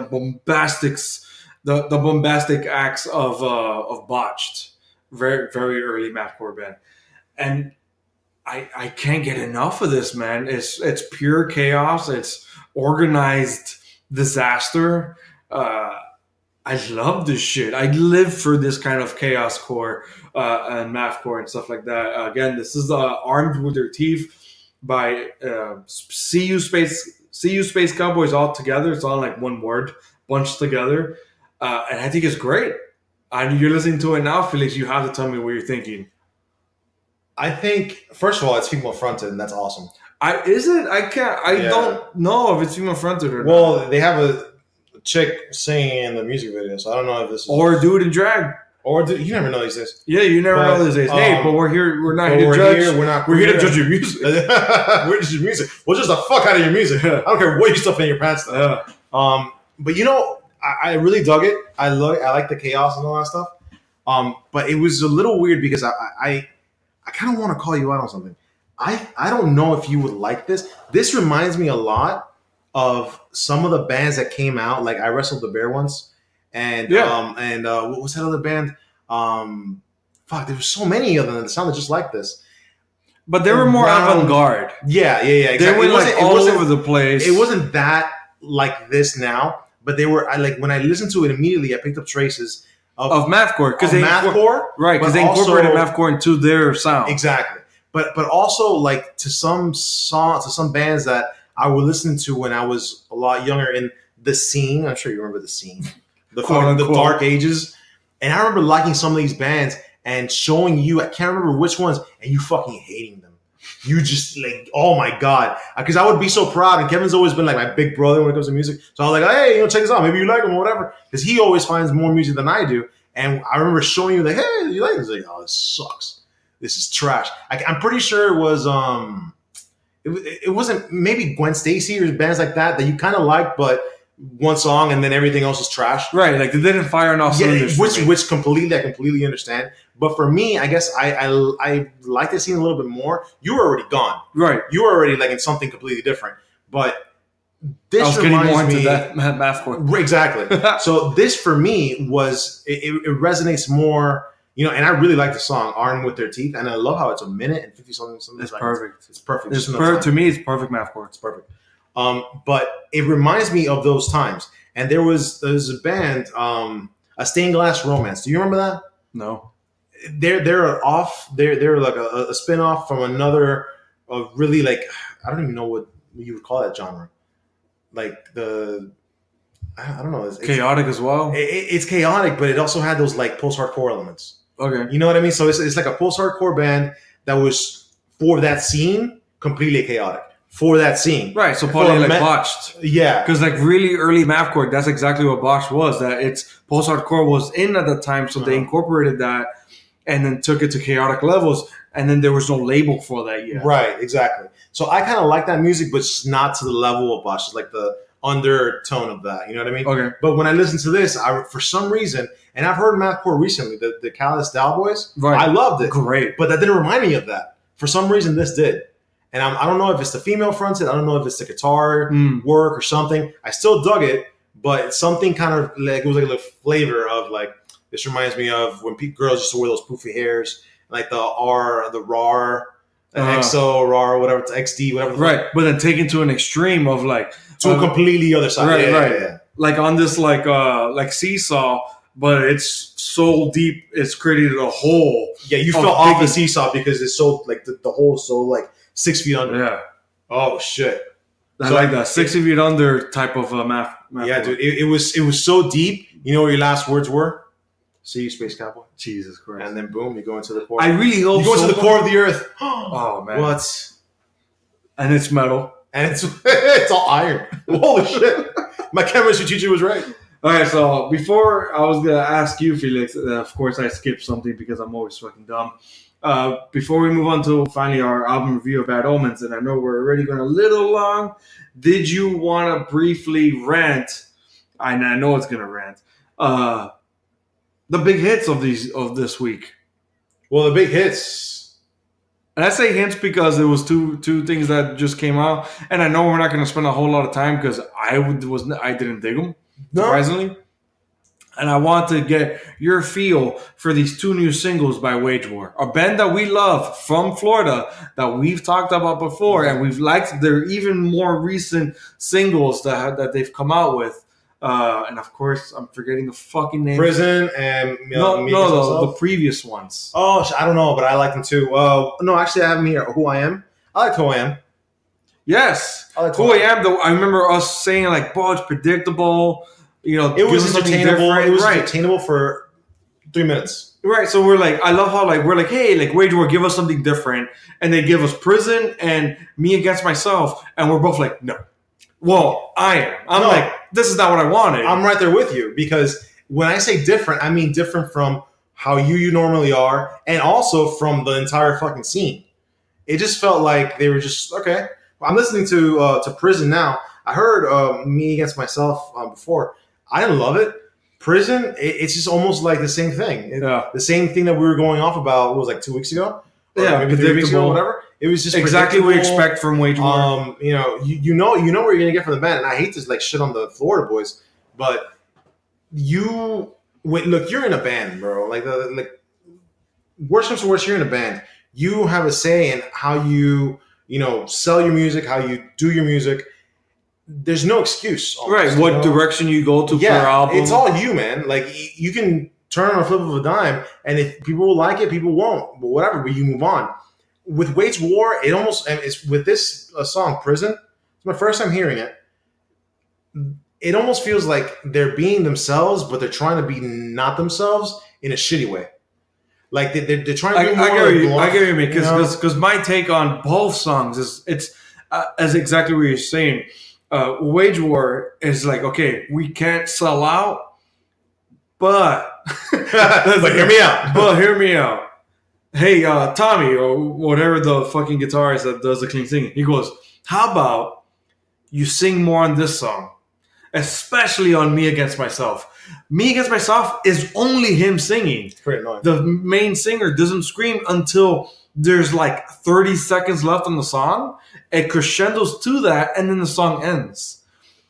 bombastic acts of Botched, very very early mathcore band, and I can't get enough of this, man. It's pure chaos. It's organized disaster. I love this shit. I live for this kind of chaos core and mathcore and stuff like that. Again, this is Armed with Their Teeth by See You Space Cowboys all together. It's all like one word bunched together, and I think it's great. And you're listening to it now, Felix. You have to tell me what you're thinking. I think, first of all, it's female fronted, and that's awesome. Is it? I don't know if it's female fronted or not. Well, they have a chick singing in the music video, so I don't know if this is or dude in drag. You never know these days. Yeah, you never know these days. Hey, but we're here. We're not here to judge. We're here to judge your music. We're just your music. Well, just the fuck out of your music. I don't care what you stuff in your pants. Though. But I really dug it. I like the chaos and all that stuff. But it was a little weird because I kind of want to call you out on something. I don't know if you would like this. This reminds me a lot of some of the bands that came out. Like I Wrestled the Bear once, and what was that other band? There were so many of them that sounded just like this. But they were more avant-garde. Yeah, exactly. They went like all over the place. It wasn't that like this now, but they were. When I listened to it immediately, I picked up traces of mathcore because right? Because they incorporated mathcore into their sound. Exactly. But also like to some bands that I would listen to when I was a lot younger in the scene. I'm sure you remember the scene, the dark ages. And I remember liking some of these bands and showing you. I can't remember which ones, and you fucking hating them. You just like, oh my god, because I would be so proud. And Kevin's always been like my big brother when it comes to music. So I was like, hey, check this out. Maybe you like him or whatever. Because he always finds more music than I do. And I remember showing you like, hey, you like this? Like, oh, this sucks. This is trash. I'm pretty sure it was it wasn't maybe Gwen Stacy or bands like that you kind of liked, but one song and then everything else is trash. Right, like they didn't fire on all cylinders. Which I completely understand. But for me, I guess I like the scene a little bit more. You were already gone. Right. You were already like in something completely different. But this I was getting more into that mathcore. Exactly. So this for me was it resonates more. And I really like the song "Armed with Their Teeth," and I love how it's a minute and 50 something. It's perfect. It's perfect. To me, it's perfect mathcore. It's perfect. But it reminds me of those times. And there's a band, A Stained Glass Romance. Do you remember that? No. They're like a spin-off from another really like I don't even know what you would call that genre. Like I don't know. It's chaotic as well. It's chaotic, but it also had those like post-hardcore elements. Okay. You know what I mean? So it's like a post-hardcore band that was for that scene completely chaotic. For that scene. Right, so probably like botched. Yeah. Because like really early mathcore, that's exactly what botched was. That it's post-hardcore was in at the time, so they incorporated that and then took it to chaotic levels, and then there was no label for that yet. Right, exactly. So I kind of like that music, but just not to the level of botched. It's like the undertone of that. You know what I mean? Okay. But when I listen to this, for some reason, and I've heard mathcore recently, the Callous Dow Boys, right. I loved it. Great. But that didn't remind me of that. For some reason, this did. And I don't know if it's the female fronted. I don't know if it's the guitar work or something. I still dug it, but it's something kind of like, it was like a little flavor of like, this reminds me of when girls used to wear those poofy hairs, like the RAR, XO, RAR, whatever, XD, whatever. Right, but then taken to an extreme of like to a completely other side. Right, yeah, right. Yeah, yeah. Like on this like seesaw, but it's so deep, it's created a hole. Yeah, you fell off the seesaw because it's so like the hole's so like 6 feet under. Yeah. Oh shit. I like that 6 feet under type of math. Yeah, dude. It was so deep. You know what your last words were? See you, Space Cowboy. Jesus Christ. And then boom, you go into the core. I really hope you go into the core of the earth. Oh man. What? And it's metal. And it's all iron. Holy shit. My chemistry teacher was right. All right, so before I was gonna ask you, Felix. Of course, I skipped something because I'm always fucking dumb. Before we move on to finally our album review of Bad Omens, and I know we're already going a little long, did you want to briefly rant? I know it's going to rant. The big hits of this week. Well, the big hits. And I say hits because there was two things that just came out, and I know we're not going to spend a whole lot of time because I didn't dig them, surprisingly. And I want to get your feel for these two new singles by Wage War, a band that we love from Florida that we've talked about before, and we've liked their even more recent singles that they've come out with. And of course, I'm forgetting the fucking name. Prison and the previous ones. Oh, I don't know, but I like them too. No, actually, I have them here. Who I Am. I like Who I Am. Yes, Who I Am. I remember us saying like, "Boy, it's predictable." It was entertainable. It was entertainable for 3 minutes. Right. So we're like, I love how we're like, hey, Wage War, give us something different, and they give us Prison and Me Against Myself, and we're both like, no. Well, I am. I'm like, this is not what I wanted. I'm right there with you because when I say different, I mean different from how you normally are, and also from the entire fucking scene. It just felt like they were just okay. I'm listening to Prison now. I heard Me Against Myself before. I didn't love it. Prison, it's just almost like the same thing. The same thing that we were going off about, what was like 2 weeks ago? Yeah, maybe 3 weeks ago, whatever. It was just exactly what we expect from Wage War. You know what you're gonna get from the band. And I hate to like shit on the Florida boys, but you look, you're in a band, bro. Like worst comes to worst, you're in a band. You have a say in how you sell your music, how you do your music. There's no excuse. Right. What direction you go to per album. It's all you, man. Like you can turn on a flip of a dime, and if people will like it, people won't. But whatever, but you move on. With Wage War, it's with this song, Prison. It's my first time hearing it. It almost feels like they're being themselves, but they're trying to be not themselves in a shitty way. Like they're trying to be more I get you, because my take on both songs is as exactly what you're saying. Wage War is like, okay, we can't sell out, but but hear me out. But hear me out. Hey, Tommy, or whatever the fucking guitarist that does the clean singing, he goes, how about you sing more on this song? Especially on Me Against Myself. Me Against Myself is only him singing. It's pretty annoying. The main singer doesn't scream until there's like 30 seconds left on the song. It crescendos to that, and then the song ends.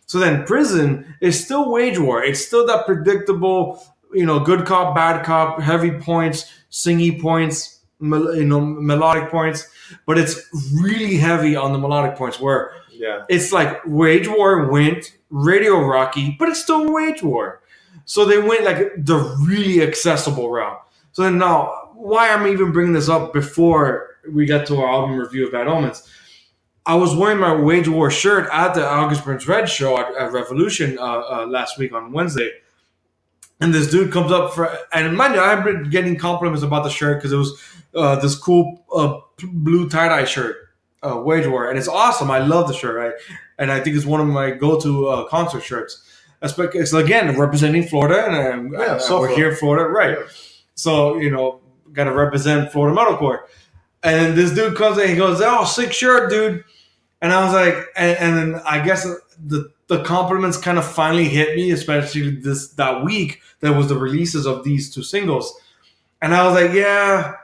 So then Prison is still Wage War. It's still that predictable, good cop, bad cop, heavy points, singy points, melodic points. But it's really heavy on the melodic points where it's like Wage War went Radio Rocky, but it's still Wage War. So they went like the really accessible route. So then now, why I'm even bringing this up before we get to our album review of Bad Omens, I was wearing my Wage War shirt at the August Burns Red show at Revolution last week on Wednesday. And this dude comes up and mind you, I've been getting compliments about the shirt because it was this cool blue tie-dye shirt, Wage War. And it's awesome. I love the shirt, right? And I think it's one of my go-to concert shirts. It's again representing Florida, and we're here in Florida, right? Yeah. So got to represent Florida metalcore. And this dude comes in, and he goes, "Oh, sick shirt, dude!" And I was like, and then I guess the compliments kind of finally hit me, especially that week that was the releases of these two singles, and I was like, yeah,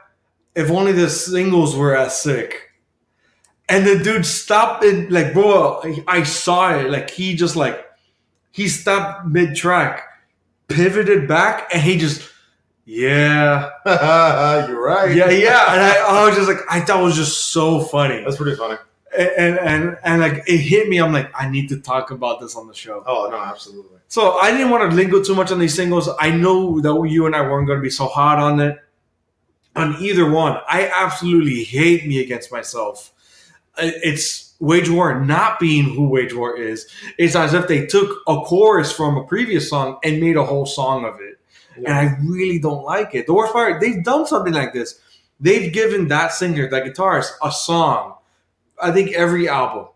if only the singles were as sick. And the dude stopped it, like, bro, I saw it, like he stopped mid-track, pivoted back, and he just, yeah. You're right. Yeah. And I was just like, I thought it was just so funny. That's pretty funny. And like, it hit me. I'm like, I need to talk about this on the show. Oh, no, absolutely. So I didn't want to linger too much on these singles. I know that you and I weren't going to be so hot on it, on either one. I absolutely hate Me Against Myself. It's Wage War not being who Wage War is. It's as if they took a chorus from a previous song and made a whole song of it. Yeah. And I really don't like it. The worst part, they've done something like this. They've given that singer, that guitarist, a song, I think every album.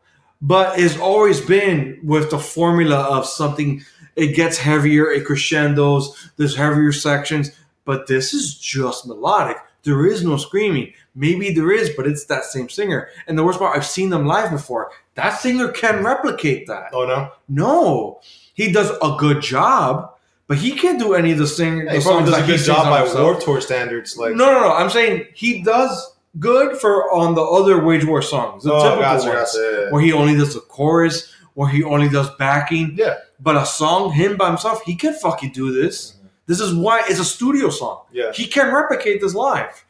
But it's always been with the formula of something, it gets heavier, it crescendos, there's heavier sections. But this is just melodic. There is no screaming. Maybe there is, but it's that same singer. And the worst part, I've seen them live before. That singer can replicate that. Oh, no? No. He does a good job, but he can't do any of the singing. Yeah, he probably does a good job by Warped Tour standards. Like No. I'm saying he does good on the other Wage War songs. The typical ones, where he only does the chorus, where he only does backing. Yeah. But a song, him by himself, he can fucking do this. Mm-hmm. This is why it's a studio song. Yeah. He can replicate this live.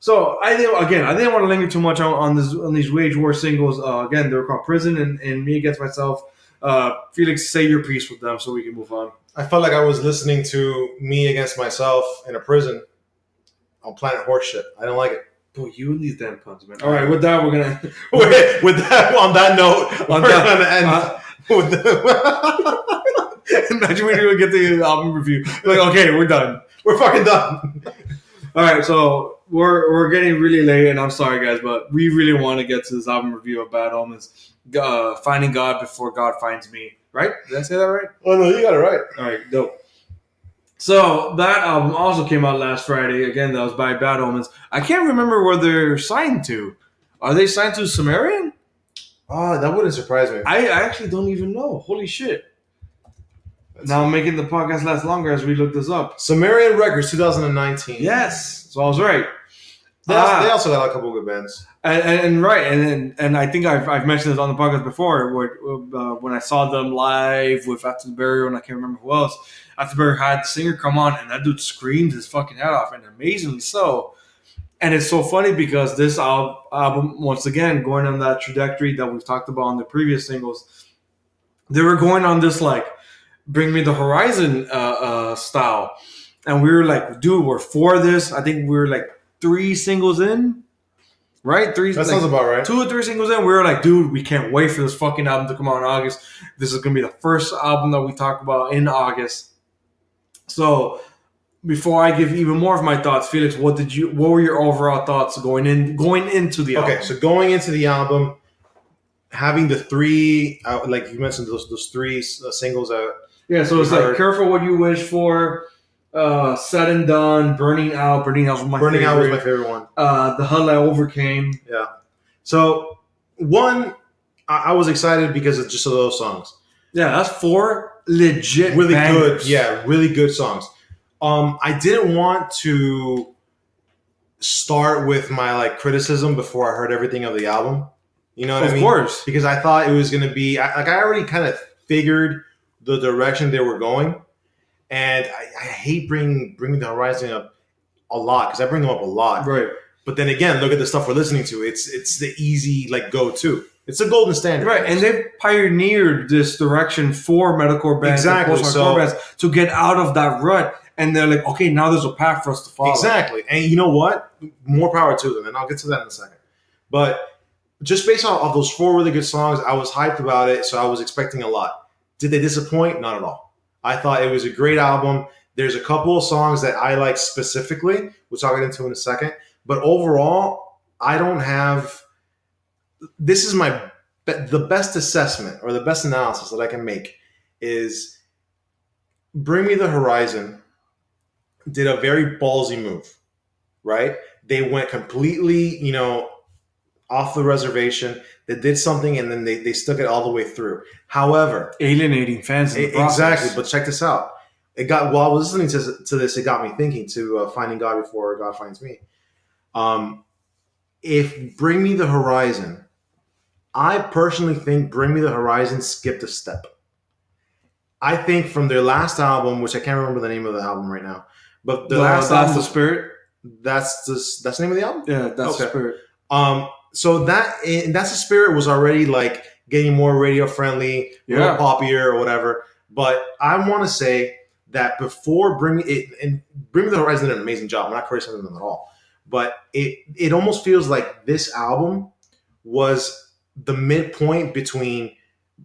So I didn't want to linger too much on these Wage War singles. Again, they were called Prison and Me Against Myself. Felix, say your piece with them so we can move on. I felt like I was listening to Me Against Myself in a prison on Planet Horseshit. I don't like it. Boy, you and these damn puns, man. All right, with that, we're gonna on that note, we're gonna end with Imagine when you get the album review. Like, okay, we're done. We're fucking done. All right, so we're getting really late, and I'm sorry, guys, but we really want to get to this album review of Bad Omens, Finding God Before God Finds Me. Right? Did I say that right? Oh, no, you got it right. All right, dope. So that album also came out last Friday. Again, that was by Bad Omens. I can't remember where they're signed to. Are they signed to Sumerian? Oh, that wouldn't surprise me. I actually don't even know. Holy shit. Now I'm making the podcast last longer as we look this up. Sumerian Records 2019. Yes. So I was right. They also got a couple of good bands. And right, and I think I've mentioned this on the podcast before, when I saw them live with After the Burial, and I can't remember who else. After the Burial had the singer come on, and that dude screamed his fucking head off, and amazingly so. And it's so funny because this album, once again, going on that trajectory that we've talked about on the previous singles, they were going on this like Bring Me the Horizon style, and we were like, dude, we're for this. I think we were like 3 singles in. Right? That sounds about right. 2 or 3 singles in, we were like, dude, we can't wait for this fucking album to come out in August. This is going to be the first album that we talk about in August. So, before I give even more of my thoughts, Felix, what were your overall thoughts going into the album? Okay, so going into the album, having the 3, like you mentioned, those 3 singles out. Yeah, so it's like Careful What You Wish For, Said and Done, Burning Out. Burning Out was my favorite one. The Hell I Overcame. Yeah. So, one, I was excited because of just of those songs. Yeah, that's 4 legit really bangers. Good. Yeah, really good songs. I didn't want to start with my like criticism before I heard everything of the album. You know what I mean? Of course. Because I thought it was going to be I already kind of figured the direction they were going. And I hate bringing the Horizon up a lot because I bring them up a lot. Right. But then again, look at the stuff we're listening to. It's the easy like go-to. It's a golden standard. Right, and they've pioneered this direction for metalcore bands and post-hardcore bands to get out of that rut. And they're like, okay, now there's a path for us to follow. Exactly. And you know what? More power to them. And I'll get to that in a second. But just based off those 4 really good songs, I was hyped about it. So I was expecting a lot. Did they disappoint? Not at all. I thought it was a great album. There's a couple of songs that I like specifically, which I'll get into in a second. But overall, I don't have... This is the best assessment or the best analysis that I can make is Bring Me the Horizon did a very ballsy move, right? They went completely, off the reservation. They did something and then they stuck it all the way through. However, alienating fans in the process. Exactly, but check this out. While I was listening to this, it got me thinking to Finding God Before God Finds Me. If Bring Me the Horizon, I personally think Bring Me the Horizon skipped a step. I think from their last album, which I can't remember the name of the album right now, but That's the Spirit. That's the name of the album. Yeah, That's the Spirit. So That's the Spirit was already like getting more radio friendly, more poppier or whatever. But I want to say that before Bring Me the Horizon did an amazing job. I'm not criticizing them at all, but it almost feels like this album was the midpoint between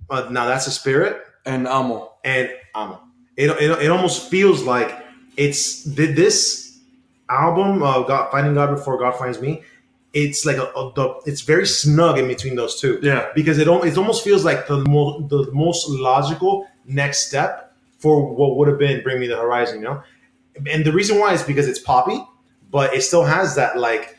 Now That's the Spirit and Amo. It almost feels like this album, Finding God Before God Finds Me. It's like it's very snug in between those two. Yeah, because it almost feels like the most logical next step for what would have been Bring Me the Horizon. And the reason why is because it's poppy, but it still has that like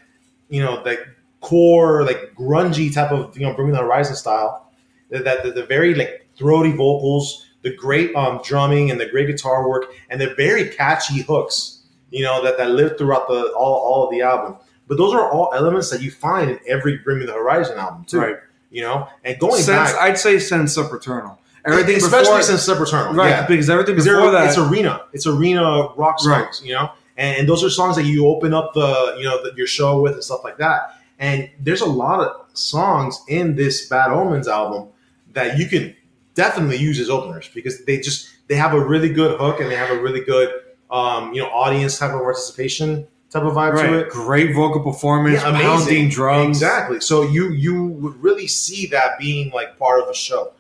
like core like grungy type of Bring Me the Horizon style. That the very like throaty vocals, the great drumming and the great guitar work, and the very catchy hooks, that live throughout all of the album. But those are all elements that you find in every Bring Me the Horizon album too. Right. And going back, I'd say since Sempiternal. Everything especially before, since Sempiternal. Right, yeah. because everything before that, it's arena rock songs, right. And those are songs that you open up your show with and stuff like that. And there's a lot of songs in this Bad Omens album that you can definitely use as openers because they have a really good hook and they have a really good audience type of participation type of vibe to it. Great vocal performance, pounding drums. Exactly. So you would really see that being like part of the show.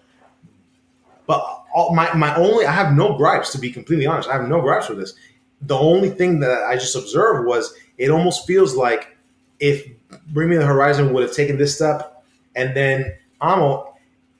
But I have no gripes, to be completely honest. I have no gripes with this. The only thing that I just observed was it almost feels like if Bring Me the Horizon would have taken this step and then Amo,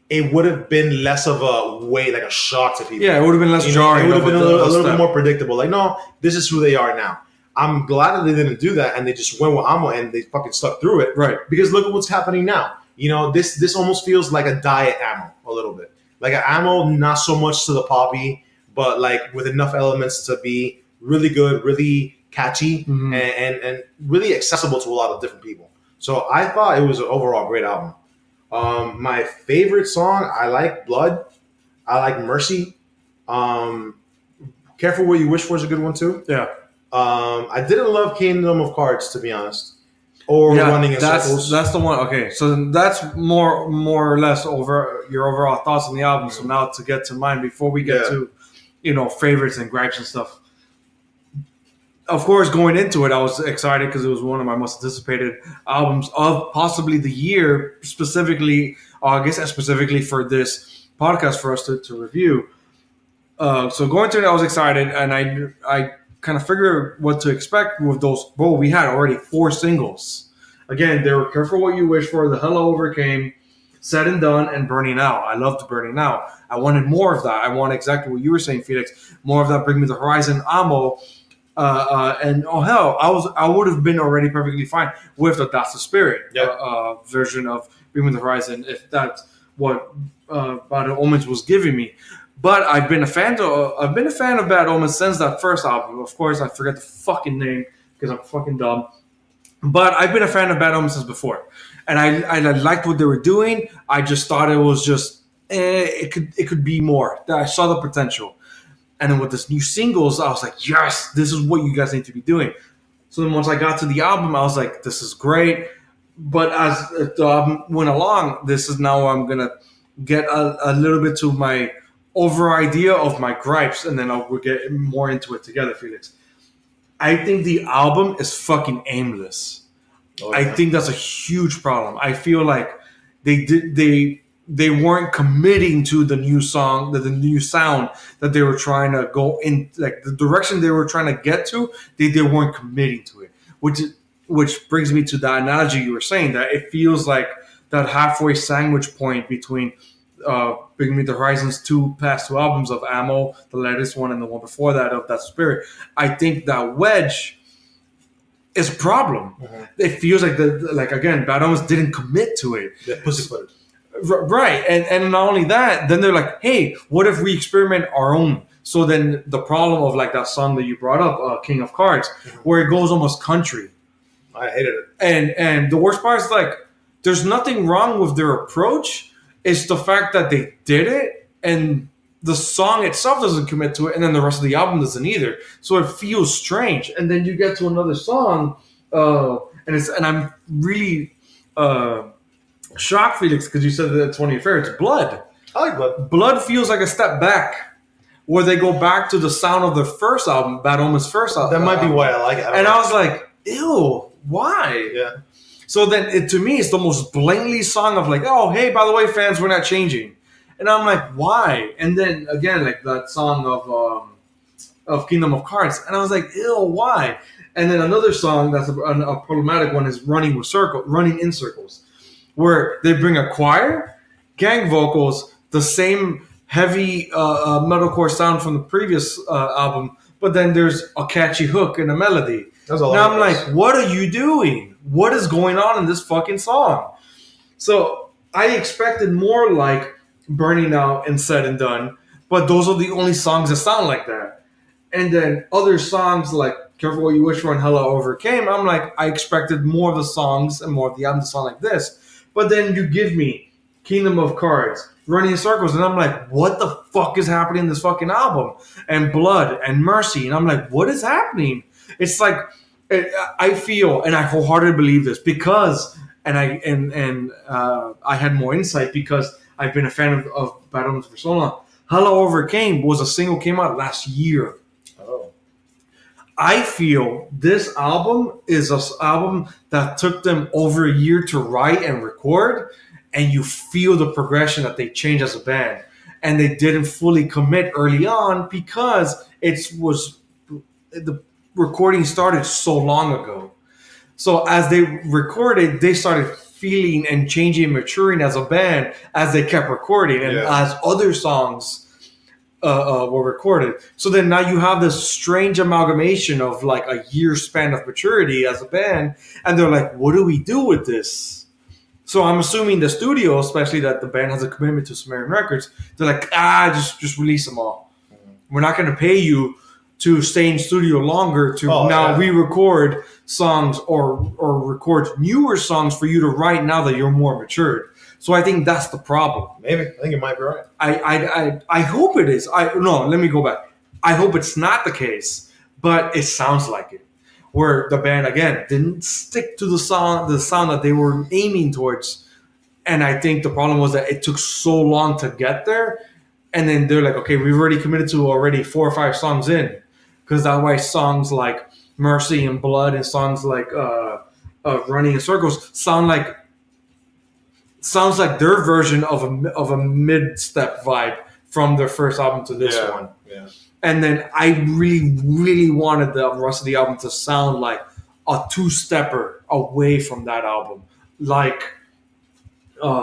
it would have been less of a weight, like a shock to people. Yeah, it would have been less jarring. It would have been a little bit more predictable. Like, no, this is who they are now. I'm glad that they didn't do that and they just went with Amo and they fucking stuck through it. Right. Because look at what's happening now. This almost feels like a diet Amo a little bit. Like an Amo, not so much to the poppy, but like with enough elements to be really good, really catchy Mhm. and really accessible to a lot of different people. So I thought it was an overall great album. My favorite song, I like Blood. I like Mercy. Um, Careful What You Wish For is a good one too. Yeah. I didn't love Kingdom of Cards, to be honest, or Running in Circles. That's the one. Okay, so that's more or less over your overall thoughts on the album. So now to get to mine before we get to, favorites and gripes and stuff. Of course, going into it, I was excited because it was one of my most anticipated albums of possibly the year, specifically August, and specifically for this podcast for us to review. So going to it, I was excited, and I kind of figured what to expect with those. Well, we had already 4 singles. Again, they were Careful What You Wish For, The Hell Overcame, Said and Done, and Burning Out. I loved Burning Out. I wanted more of that. I want exactly what you were saying, Felix. More of that Bring Me the Horizon, Amo. And oh hell, I would have been already perfectly fine with the That's the Spirit version of Bring Me the Horizon if that's what Bad Omens was giving me. But I've been a fan of Bad Omens since that first album. Of course, I forget the fucking name because I'm fucking dumb. But I've been a fan of Bad Omens since before, and I liked what they were doing. I just thought it was just it could be more. I saw the potential. And then with this new singles, I was like, yes, this is what you guys need to be doing. So then once I got to the album, I was like, this is great. But as the album went along, this is now where I'm going to get a little bit to my over idea of my gripes, and then we'll get more into it together, Felix. I think the album is fucking aimless. Oh, yeah. I think that's a huge problem. I feel like they weren't committing to the new song, the new sound that they were trying to go in, like the direction they were trying to get to. They weren't committing to it, which brings me to the analogy you were saying that it feels like that halfway sandwich point between Bring Me the Horizon's past two albums of Ammo, the latest one, and the one before that of That Spirit. I think that wedge is a problem. Mm-hmm. It feels like again, Bad Omens didn't commit to it. Yeah, pussyfooted. Right, and not only that, then they're like, hey, what if we experiment our own? So then the problem of like that song that you brought up, King of Cards, mm-hmm. where it goes almost country. I hated it. And the worst part is like, there's nothing wrong with their approach. It's the fact that they did it, and the song itself doesn't commit to it, and then the rest of the album doesn't either. So it feels strange. And then you get to another song, and I'm really shocked, Felix, because you said that it's one of your favorites. Blood. I like Blood. Blood feels like a step back, where they go back to the sound of the first album, Bad Omens' first album. That might be why I like it. I was like, ew, why? Yeah. So then, to me, it's the most blatantly song of like, oh, hey, by the way, fans, we're not changing. And I'm like, why? And then, again, like that song of Kingdom of Cards. And I was like, ew, why? And then another song that's a problematic one is Running in Circles, where they bring a choir, gang vocals, the same heavy metalcore sound from the previous album, but then there's a catchy hook and a melody. Now I'm like, what are you doing? What is going on in this fucking song? So I expected more like Burning Out and Said and Done, but those are the only songs that sound like that. And then other songs like Careful What You Wish For and Hella Overcame, I'm like, I expected more of the songs and more of the album to sound like this. But then you give me Kingdom of Cards, Running in Circles, and I'm like, what the fuck is happening in this fucking album? And Blood and Mercy, and I'm like, what is happening? It's like, I feel, and I wholeheartedly believe this because, I had more insight because I've been a fan of Bad Omens for so long. Hella Overcame was a single came out last year. Oh. I feel this album is an album that took them over a year to write and record, and you feel the progression that they changed as a band. And they didn't fully commit early on because the recording started so long ago. So as they recorded, they started feeling and changing and maturing as a band as they kept recording and as other songs were recorded. So then now you have this strange amalgamation of like a year span of maturity as a band, and they're like, what do we do with this? So I'm assuming the studio, especially that the band has a commitment to Sumerian Records, they're like, just release them all. We're not going to pay you to stay in studio longer to re-record songs or record newer songs for you to write now that you're more matured. So I think that's the problem. Maybe. I think you might be right. I hope it is. Let me go back. I hope it's not the case, but it sounds like it. Where the band again didn't stick to the sound that they were aiming towards, and I think the problem was that it took so long to get there, and then they're like, okay, we've already committed to 4 or 5 songs in, because that's why songs like Mercy and Blood and songs like Running in Circles sounds like their version of a mid-step vibe from their first album to this one. Yeah. And then I really, really wanted the rest of the album to sound like a two-stepper away from that album, like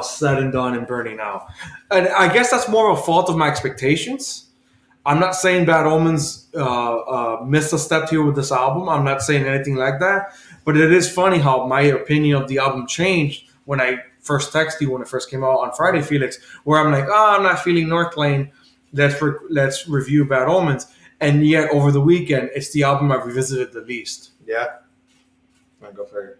Said and Done and Burning Out. And I guess that's more of a fault of my expectations. I'm not saying Bad Omens missed a step here with this album. I'm not saying anything like that. But it is funny how my opinion of the album changed when I first texted you when it first came out on Friday, Felix, where I'm like, I'm not feeling North Lane. Let's review Bad Omens, and yet over the weekend it's the album I've revisited the least. Yeah, I go for it.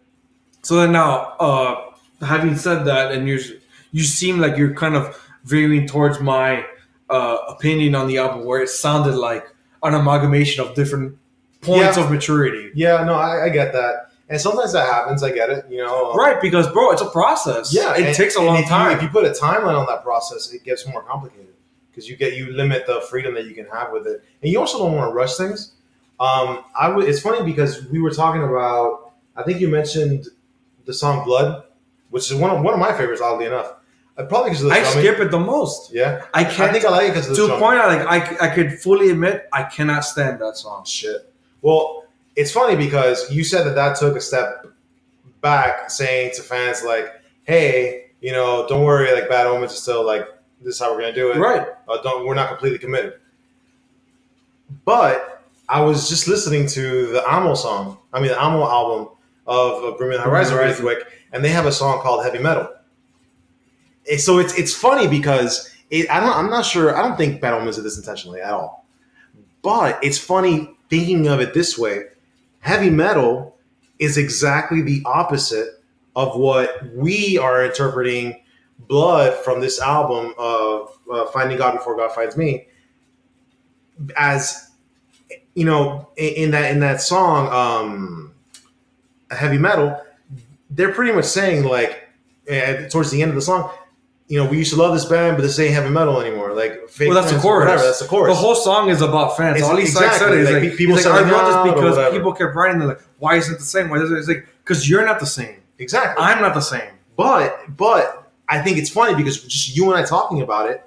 So then now, having said that, and you seem like you're kind of veering towards my opinion on the album, where it sounded like an amalgamation of different points of maturity. Yeah, no, I get that, and sometimes that happens. I get it, right? Because bro, it's a process. Yeah, it takes a long time. If you put a timeline on that process, it gets more complicated. Because you limit the freedom that you can have with it, and you also don't want to rush things. It's funny because we were talking about. I think you mentioned the song "Blood," which is one of my favorites. Oddly enough, probably because of the drumming. skip it the most. Yeah, I can't. I think I like it because of the drumming. To a point, I could fully admit I cannot stand that song. Shit. Well, it's funny because you said that took a step back, saying to fans like, "Hey, don't worry, like Bad Omens is still like." This is how we're gonna do it. Right. We're not completely committed. But I was just listening to the Amo album of Bring Me the Horizon really quick, and they have a song called Heavy Metal. So it's funny because I'm not sure. I don't think Bad Omens did this intentionally at all. But it's funny thinking of it this way. Heavy metal is exactly the opposite of what we are interpreting Blood from this album of Finding God Before God Finds Me, as in that song, Heavy Metal, they're pretty much saying like towards the end of the song, we used to love this band, but this ain't heavy metal anymore. Like, fake that's the chorus. Whatever, that's the chorus. The whole song is about fans. All he said is like people I wrote this because people kept writing. They're like, why isn't it the same? Why is it? It's like because you're not the same. Exactly. I'm not the same. But I think it's funny because just you and I talking about it,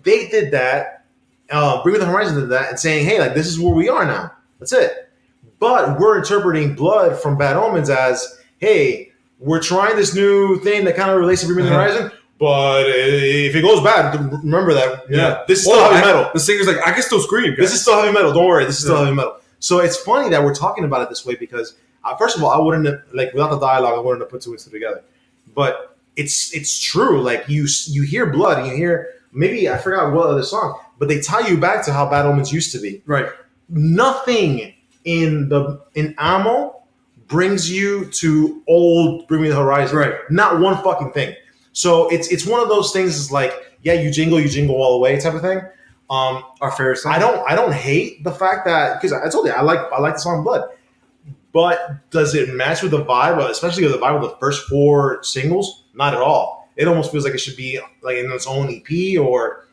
they did that. Bring Me the Horizon did that and saying, hey, like this is where we are now. That's it. But we're interpreting Blood from Bad Omens as, hey, we're trying this new thing that kind of relates to Bring Me the Horizon. But if it goes bad, remember that. Yeah. This is still heavy metal. The singer's like, I can still scream. This is still heavy metal. Don't worry. This is still heavy metal. So it's funny that we're talking about it this way because, first of all, I wouldn't have, like, without the dialogue, I wouldn't have put two and two together. But it's true. Like you hear Blood, and you hear maybe I forgot what other song, but they tie you back to how Bad Omens used to be. Right. Nothing in Amo brings you to old Bring Me the Horizon. Right. Not one fucking thing. So it's one of those things. It's like, yeah, you jingle all the way type of thing. Our favorite song. I don't hate the fact that, because I told you I like the song Blood. But does it match with the vibe, especially with the vibe of the first 4 singles? Not at all. It almost feels like it should be like in its own EP or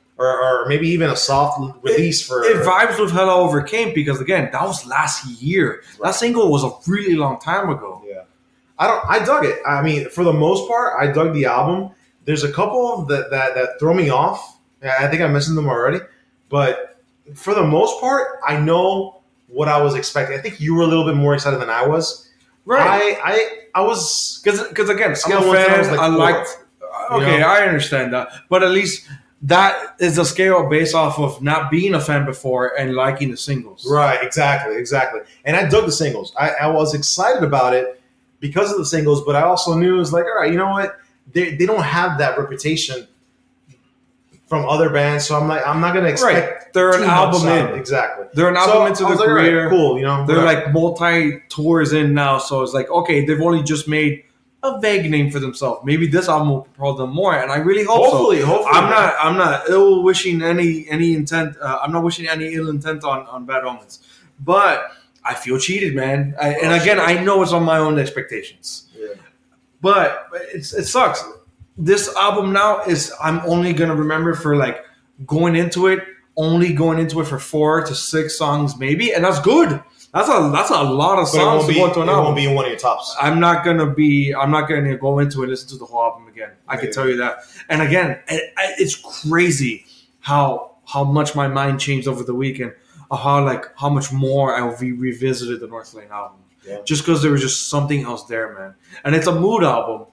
maybe even a soft release It vibes with Hella Overcame because, again, that was last year. Right. That single was a really long time ago. Yeah. I dug it. I mean, for the most part, I dug the album. There's a couple that throw me off. I think I mentioned them already. But for the most part, I know what I was expecting. I think you were a little bit more excited than I was. Right. I was because again, scale fan. I liked. Okay, I understand that, but at least that is a scale based off of not being a fan before and liking the singles. Right. Exactly. And I dug the singles. I was excited about it because of the singles, but I also knew it was like, all right, you know what? They don't have that reputation from other bands. So I'm like, I'm not gonna expect. Right. They're an too much album sound. in. Exactly. They're an album into I was their like, career. alright, cool. You know, They're whatever. like multi-tours in now. So it's like, okay, they've only just made a vague name for themselves. Maybe this album will propel them more. And I really hope hopefully. I'm not ill wishing any intent. I'm not wishing any ill intent on Bad Omens. But I feel cheated, man. And again, I know it's on my own expectations. Yeah. But it sucks. This album now is I'm only gonna remember for like going into it for 4 to 6 songs maybe, and that's good. That's a lot of But songs to go into an it album. won't be in one of your tops. I'm not gonna go into it and listen to the whole album again. I can tell you that. And again, it's crazy how much my mind changed over the weekend. How much more I revisited the North Lane album. Yeah. Just because there was just something else there, man. And it's a mood album.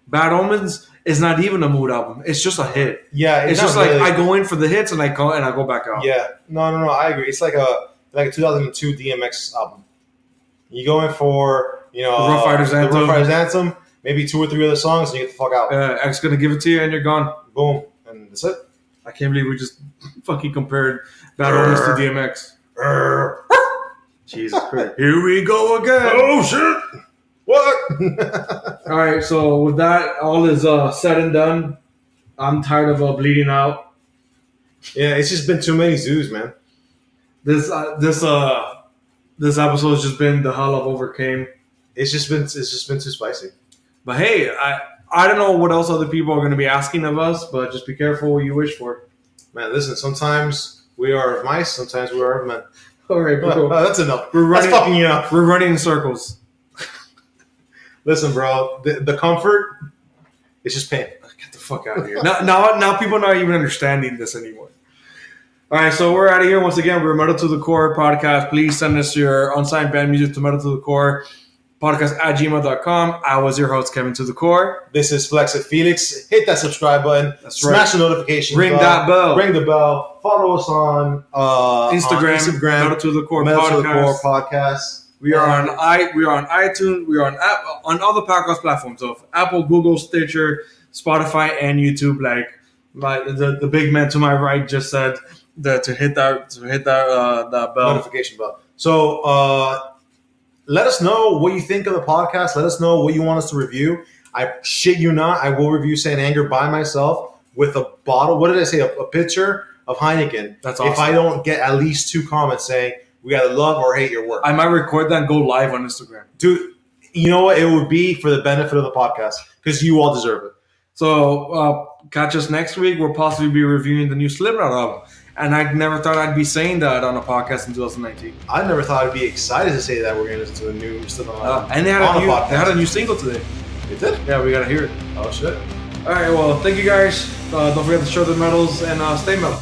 Bad Omens is not even a mood album. It's just a hit. Yeah, It's just like I go in for the hits and I go back out. Yeah, no, I agree. It's like a 2002 DMX album. You go in for The Rough Riders the Anthem. Rough Riders Anthem, maybe 2 or 3 other songs, and you get the fuck out. X gonna give it to you and you're gone. Boom, and that's it. I can't believe we just fucking compared Bad Omens to DMX. Jesus Christ. Here we go again. Oh shit! What? All right, so with that, all is said and done. I'm tired of bleeding out. Yeah, it's just been too many zoos, man. This episode has just been the hell I've overcame. It's just been too spicy. But hey, I don't know what else other people are going to be asking of us, but just be careful what you wish for. Man, listen. Sometimes we are of mice. Sometimes we are of men. All right, bro. That's enough. We're running- That's fucking enough. We're running in circles. Listen, bro. The comfort, it's just pain. Get the fuck out of here. Now people are not even understanding this anymore. All right, so we're out of here. Once again, we're Metal to the Core podcast. Please send us your unsigned band music to Metal to the Core podcast at gmail.com. I was your host, Kevin to the Core. This is Flex It Felix. Hit that subscribe button. That's Smash the notification Ring bell. that bell. Ring the bell. Follow us on Instagram, Metal to the Core Metal to the Core podcast. podcast. We are on iTunes. We are on other podcast platforms of Apple, Google, Stitcher, Spotify, and YouTube. Like the big man to my right just said to hit that bell. Notification bell. So let us know what you think of the podcast. Let us know what you want us to review. I shit you not, I will review Saint Anger by myself with a bottle. What did I say? A pitcher of Heineken. That's awesome. If I don't get at least 2 comments saying we either love or hate your work. I might record that and go live on Instagram. Dude, you know what? It would be for the benefit of the podcast because you all deserve it. So catch us next week. We'll possibly be reviewing the new Slipknot album. And I never thought I'd be saying that on a podcast in 2019. I never thought I'd be excited to say that we're going to listen to a new Slipknot album. And they had a new single today. It did? Yeah, we gotta hear it. Oh, shit. All right, well, thank you guys. Don't forget to show the medals and stay metal.